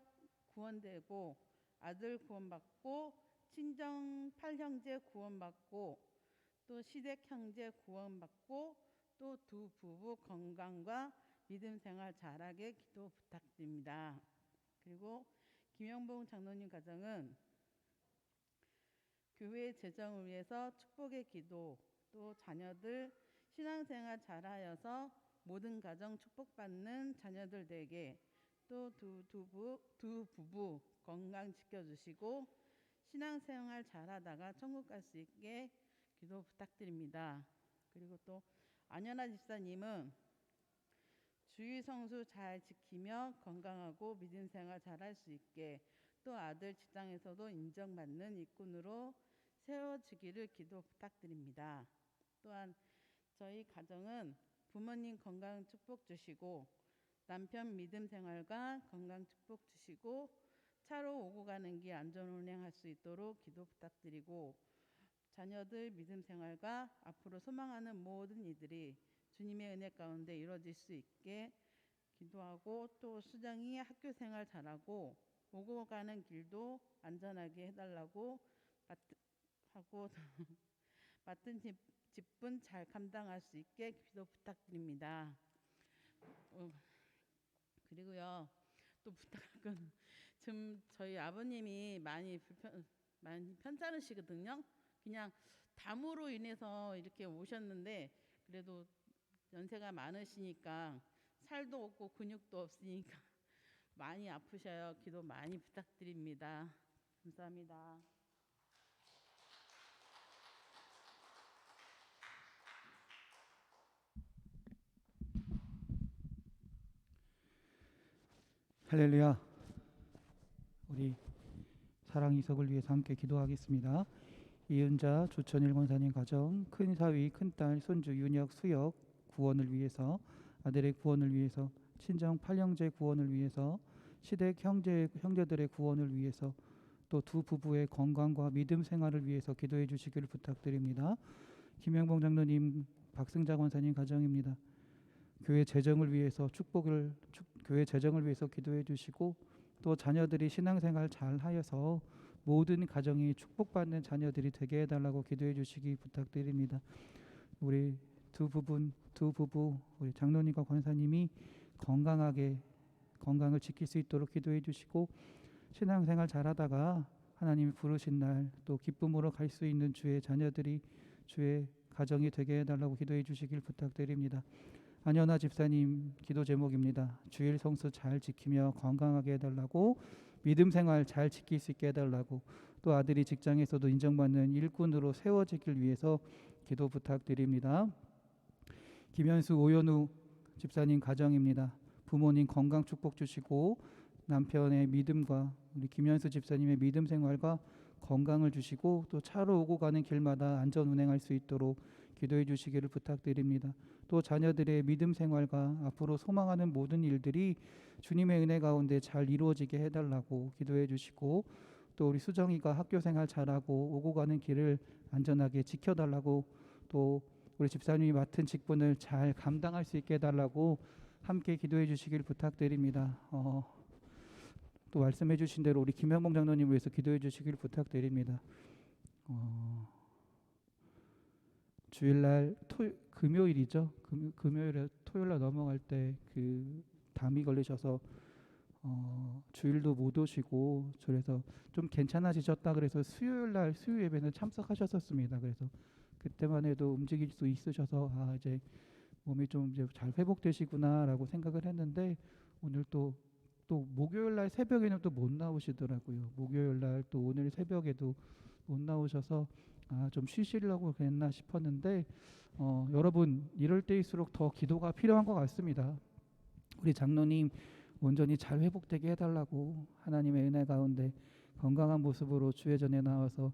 구원되고 아들 구원받고 친정 8형제 구원받고 또 시댁 형제 구원받고 또 두 부부 건강과 믿음 생활 잘하게 기도 부탁드립니다. 그리고 김영봉 장로님 가정은 교회 재정을 위해서 축복의 기도, 또 자녀들 신앙생활 잘하여서 모든 가정 축복받는 자녀들 되게 또 두 부부 건강 지켜주시고 신앙생활 잘하다가 천국 갈 수 있게 기도 부탁드립니다. 그리고 또 안연아 집사님은 주의 성수 잘 지키며 건강하고 믿음 생활 잘할 수 있게 또 아들 직장에서도 인정받는 일꾼으로 세워지기를 기도 부탁드립니다. 또한 저희 가정은 부모님 건강 축복 주시고 남편 믿음 생활과 건강 축복 주시고 차로 오고 가는 길 안전 운행할 수 있도록 기도 부탁드리고 자녀들 믿음 생활과 앞으로 소망하는 모든 이들이 주님의 은혜 가운데 이루어질 수 있게 기도하고 또 수정이 학교 생활 잘하고 오고 가는 길도 안전하게 해달라고 하고 맡은 직분 잘 감당할 수 있게 기도 부탁드립니다. 그리고요 또 부탁할 건 지금 저희 아버님이 많이 편찮으시거든요. 그냥 담으로 인해서 이렇게 오셨는데 그래도 연세가 많으시니까 살도 없고 근육도 없으니까 많이 아프셔요. 기도 많이 부탁드립니다. 감사합니다. 할렐루야. 우리 사랑 이석을 위해서 함께 기도하겠습니다. 이은자 조천일 권사님 가정, 큰 사위, 큰딸, 손주 윤혁, 수혁 구원을 위해서, 아들의 구원을 위해서, 친정 8형제 구원을 위해서, 시댁 형제들의 구원을 위해서, 또 두 부부의 건강과 믿음 생활을 위해서 기도해 주시기를 부탁드립니다. 김영봉 장로님, 박승자 권사님 가정입니다. 교회 재정을 위해서 교회 재정을 위해서 기도해 주시고 또 자녀들이 신앙생활 잘 하여서 모든 가정이 축복받는 자녀들이 되게 해달라고 기도해 주시기 부탁드립니다. 우리 두 부부 우리 장로님과 권사님이 건강을 지킬 수 있도록 기도해 주시고 신앙생활 잘하다가 하나님이 부르신 날 또 기쁨으로 갈 수 있는 주의 자녀들이 주의 가정이 되게 해달라고 기도해 주시길 부탁드립니다. 안연아 집사님 기도 제목입니다. 주일 성수 잘 지키며 건강하게 해달라고, 믿음 생활 잘 지킬 수 있게 해달라고, 또 아들이 직장에서도 인정받는 일꾼으로 세워지길 위해서 기도 부탁드립니다. 김현수 오연우 집사님 가정입니다. 부모님 건강 축복 주시고 남편의 믿음과 우리 김현수 집사님의 믿음 생활과 건강을 주시고 또 차로 오고 가는 길마다 안전 운행할 수 있도록 기도해 주시기를 부탁드립니다. 또 자녀들의 믿음 생활과 앞으로 소망하는 모든 일들이 주님의 은혜 가운데 잘 이루어지게 해달라고 기도해 주시고, 또 우리 수정이가 학교 생활 잘하고 오고 가는 길을 안전하게 지켜달라고, 또 우리 집사님이 맡은 직분을 잘 감당할 수 있게 해달라고 함께 기도해 주시길 부탁드립니다. 또 말씀해 주신 대로 우리 김현봉 장로님 위해서 기도해 주시길 부탁드립니다. 주일날 금요일이죠. 금요일에 토요일날 넘어갈 때 그 담이 걸리셔서 주일도 못 오시고, 그래서 좀 괜찮아지셨다 그래서 수요일날 수요 예배는 참석하셨었습니다. 그래서 그때만 해도 움직일 수 있으셔서 이제 몸이 좀 이제 잘 회복되시구나라고 생각을 했는데, 오늘 또 목요일날 새벽에는 또 못 나오시더라고요. 목요일날 또 오늘 새벽에도 못 나오셔서 좀 쉬시려고 그랬나 싶었는데, 여러분 이럴 때일수록 더 기도가 필요한 것 같습니다. 우리 장로님 온전히 잘 회복되게 해달라고 하나님의 은혜 가운데 건강한 모습으로 주의 전에 나와서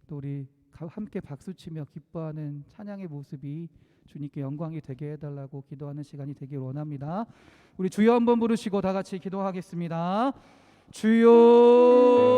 또 우리 함께 박수치며 기뻐하는 찬양의 모습이 주님께 영광이 되게 해달라고 기도하는 시간이 되길 원합니다. 우리 주여 한번 부르시고 다 같이 기도하겠습니다. 주여,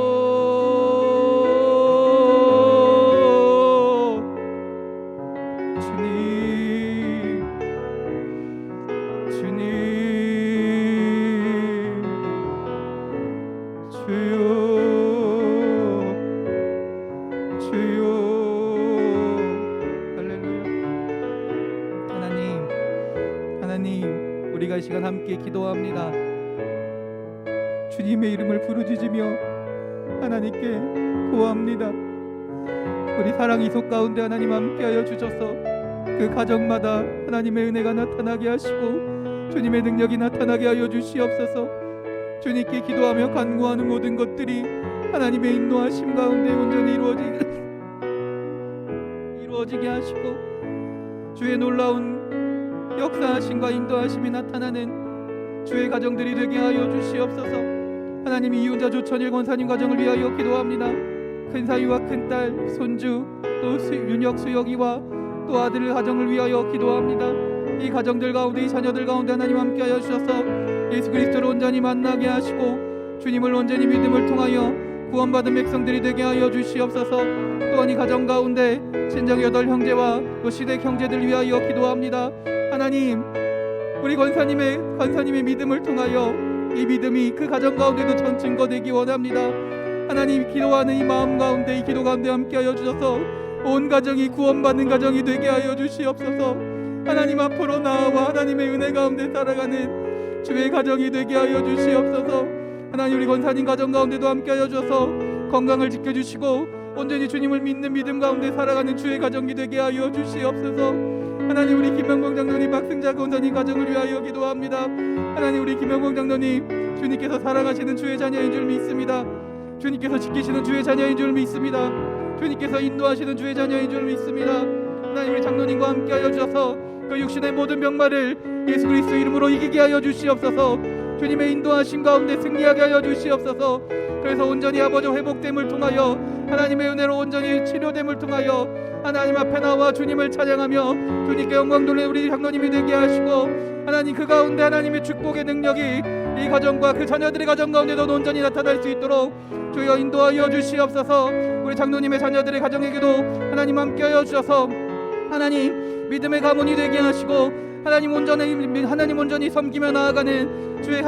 우리가 이 시간 함께 기도합니다. 주님의 이름을 부르짖으며 하나님께 구합니다. 우리 사랑 이속 가운데 하나님 함께하여 주셔서 그 가정마다 하나님의 은혜가 나타나게 하시고 주님의 능력이 나타나게 하여 주시옵소서. 주님께 기도하며 간구하는 모든 것들이 하나님의 인도하심 가운데 온전히 이루어지게 하시고, 주의 놀라운 역사하심과 인도하심이 나타나는 주의 가정들이 되게 하여 주시옵소서. 하나님, 이윤자 조천일 권사님 가정을 위하여 기도합니다. 큰사위와 큰딸, 손주, 또 윤혁 수혁이와 또 아들 가정을 위하여 기도합니다. 이 가정들 가운데, 이 자녀들 가운데 하나님 함께하여 주셔서 예수 그리스도를 온전히 만나게 하시고 주님을 온전히 믿음을 통하여 구원받은 백성들이 되게 하여 주시옵소서. 또한 이 가정 가운데 친정 8형제와 또 시댁 형제들 위하여 기도합니다. 하나님, 우리 권사님의 믿음을 통하여 이 믿음이 그 가정 가운데도 전 증거되기 원합니다. 하나님, 기도하는 이 마음 가운데, 이 기도 가운데 함께하여 주셔서 온 가정이 구원받는 가정이 되게 하여 주시옵소서. 하나님 앞으로 나아와 하나님의 은혜 가운데 살아가는 주의 가정이 되게 하여 주시옵소서. 하나님, 우리 권사님 가정 가운데도 함께하여 주셔서 건강을 지켜주시고 온전히 주님을 믿는 믿음 가운데 살아가는 주의 가정이 되게 하여 주시옵소서. 하나님, 우리 김영봉 장로님, 박승자 권사님 가정을 위하여 기도합니다. 하나님, 우리 김영봉 장로님 주님께서 사랑하시는 주의 자녀인 줄 믿습니다. 주님께서 지키시는 주의 자녀인 줄 믿습니다. 주님께서 인도하시는 주의 자녀인 줄 믿습니다. 하나님, 우리 장로님과 함께하여 주셔서 그 육신의 모든 병마를 예수 그리스도 이름으로 이기게 하여 주시옵소서. 주님의 인도하심 가운데 승리하게 하여 주시옵소서. 그래서 온전히 아버지 회복됨을 통하여 하나님의 은혜로 온전히 치료됨을 통하여 하나님 앞에 나와 주님을 찬양하며 주님께 영광 돌리는 우리 장로님이 되게 하시고, 하나님 그 가운데 하나님의 축복의 능력이 이 가정과 그 자녀들의 가정 가운데도 온전히 나타날 수 있도록 주여 인도하여 주시옵소서. 우리 장로님의 자녀들의 가정에게도 하나님 함께하여 주셔서 하나님 믿음의 가문이 되게 하시고 하나님 온전히 섬기며 나아가는 주의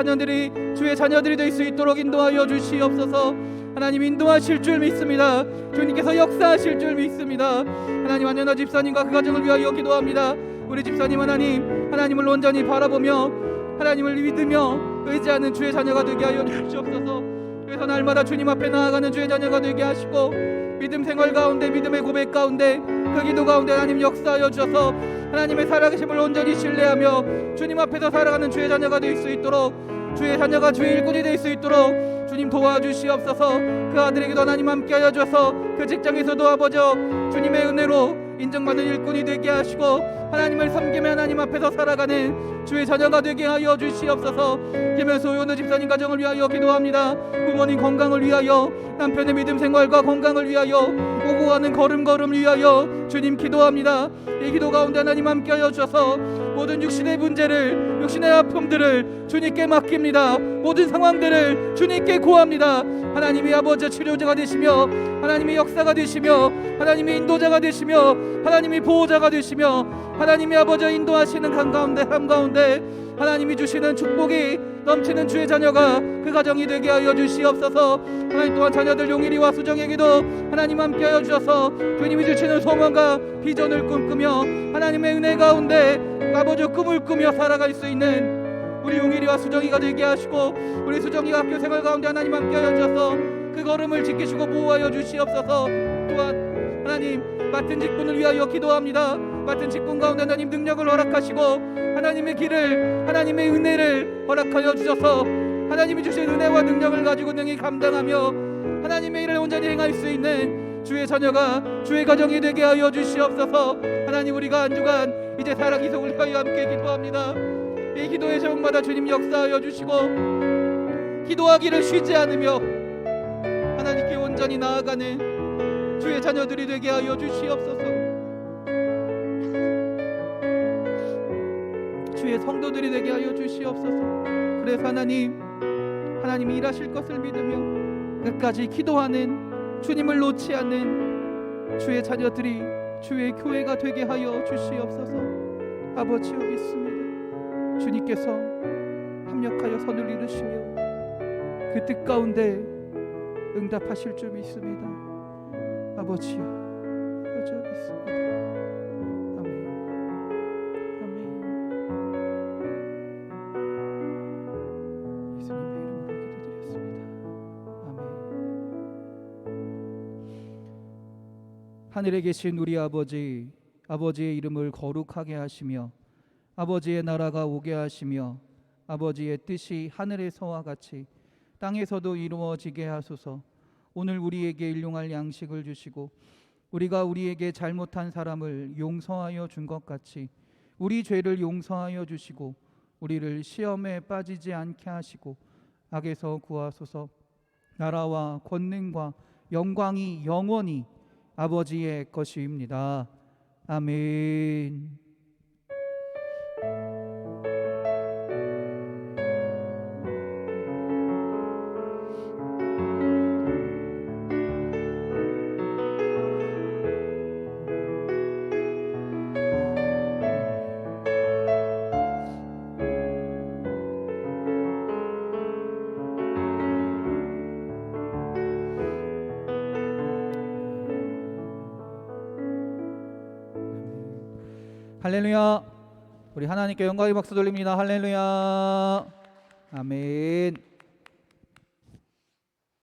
자녀들이 될 수 있도록 인도하여 주시옵소서. 하나님 인도하실 줄 믿습니다. 주님께서 역사하실 줄 믿습니다. 하나님 안연아 집사님과 그 가정을 위하여 기도합니다. 우리 집사님 하나님을 온전히 바라보며 하나님을 믿으며 의지하는 주의 자녀가 되게 하여 주시옵소서. 그래서 날마다 주님 앞에 나아가는 주의 자녀가 되게 하시고 믿음 생활 가운데 믿음의 고백 가운데 그 기도 가운데 하나님 역사하여 주셔서 하나님의 살아계심을 온전히 신뢰하며 주님 앞에서 살아가는 주의 자녀가 될 수 있도록 주의 자녀가 주의 일꾼이 될 수 있도록 주님 도와주시옵소서. 그 아들에게도 하나님 함께하여 주셔서 그 직장에서도 아버지 주님의 은혜로 인정받는 일꾼이 되게 하시고 하나님을 섬기며 하나님 앞에서 살아가는 주의 자녀가 되게 하여 주시옵소서. 김현수 요느 집사님 가정을 위하여 기도합니다. 부모님 건강을 위하여 남편의 믿음 생활과 건강을 위하여 오고 가는 걸음걸음 위하여 주님 기도합니다. 이 기도 가운데 하나님 함께하여 주셔서 모든 육신의 문제를 육신의 아픔들을 주님께 맡깁니다. 모든 상황들을 주님께 구합니다. 하나님이 아버지 치료자가 되시며 하나님이 역사가 되시며 하나님이 인도자가 되시며 하나님이 보호자가 되시며 하나님이 아버지 인도하시는 삶 가운데 하나님이 주시는 축복이 넘치는 주의 자녀가 그 가정이 되게 하여 주시옵소서. 하나님 또한 자녀들 용일이와 수정에게도 하나님 함께하여 주셔서 주님이 주시는 소망과 비전을 꿈꾸며 하나님의 은혜 가운데 아버지 꿈을 꾸며 살아갈 수 있는 우리 용일이와 수정이가 되게 하시고 우리 수정이가 학교 생활 가운데 하나님 함께하여 주셔서 그 걸음을 지키시고 보호하여 주시옵소서. 또한 하나님 맡은 직분을 위하여 기도합니다. 맡은 직분 가운데 하나님 능력을 허락하시고 하나님의 길을 하나님의 은혜를 허락하여 주셔서 하나님이 주신 은혜와 능력을 가지고 능히 감당하며 하나님의 일을 온전히 행할 수 있는 주의 자녀가 주의 가정이 되게 하여 주시옵소서. 하나님 우리가 한 주간 이제 사랑 이송을 위하여 함께 기도합니다. 이 기도의 제목마다 주님 역사하여 주시고 기도하기를 쉬지 않으며 하나님께 온전히 나아가는 주의 자녀들이 되게 하여 주시옵소서. 주의 성도들이 되게 하여 주시옵소서. 그래서 하나님이 일하실 것을 믿으며 끝까지 기도하는 주님을 놓지 않는 주의 자녀들이 주의 교회가 되게 하여 주시옵소서. 아버지여 믿습니다. 주님께서 합력하여 선을 이루시며 그 뜻 가운데 응답하실 줄 믿습니다. 아버지여 믿습니다. 아멘. 아멘. 예수님의 이름으로 기도드렸습니다. 아멘. 하늘에 계신 우리 아버지의 이름을 거룩하게 하시며 아버지의 나라가 오게 하시며 아버지의 뜻이 하늘에서와 같이 땅에서도 이루어지게 하소서. 오늘 우리에게 일용할 양식을 주시고 우리가 우리에게 잘못한 사람을 용서하여 준 것 같이 우리 죄를 용서하여 주시고 우리를 시험에 빠지지 않게 하시고 악에서 구하소서. 나라와 권능과 영광이 영원히 아버지의 것이입니다. 아멘. 할렐루야. 우리 하나님께 영광의 박수 돌립니다. 할렐루야. 아멘.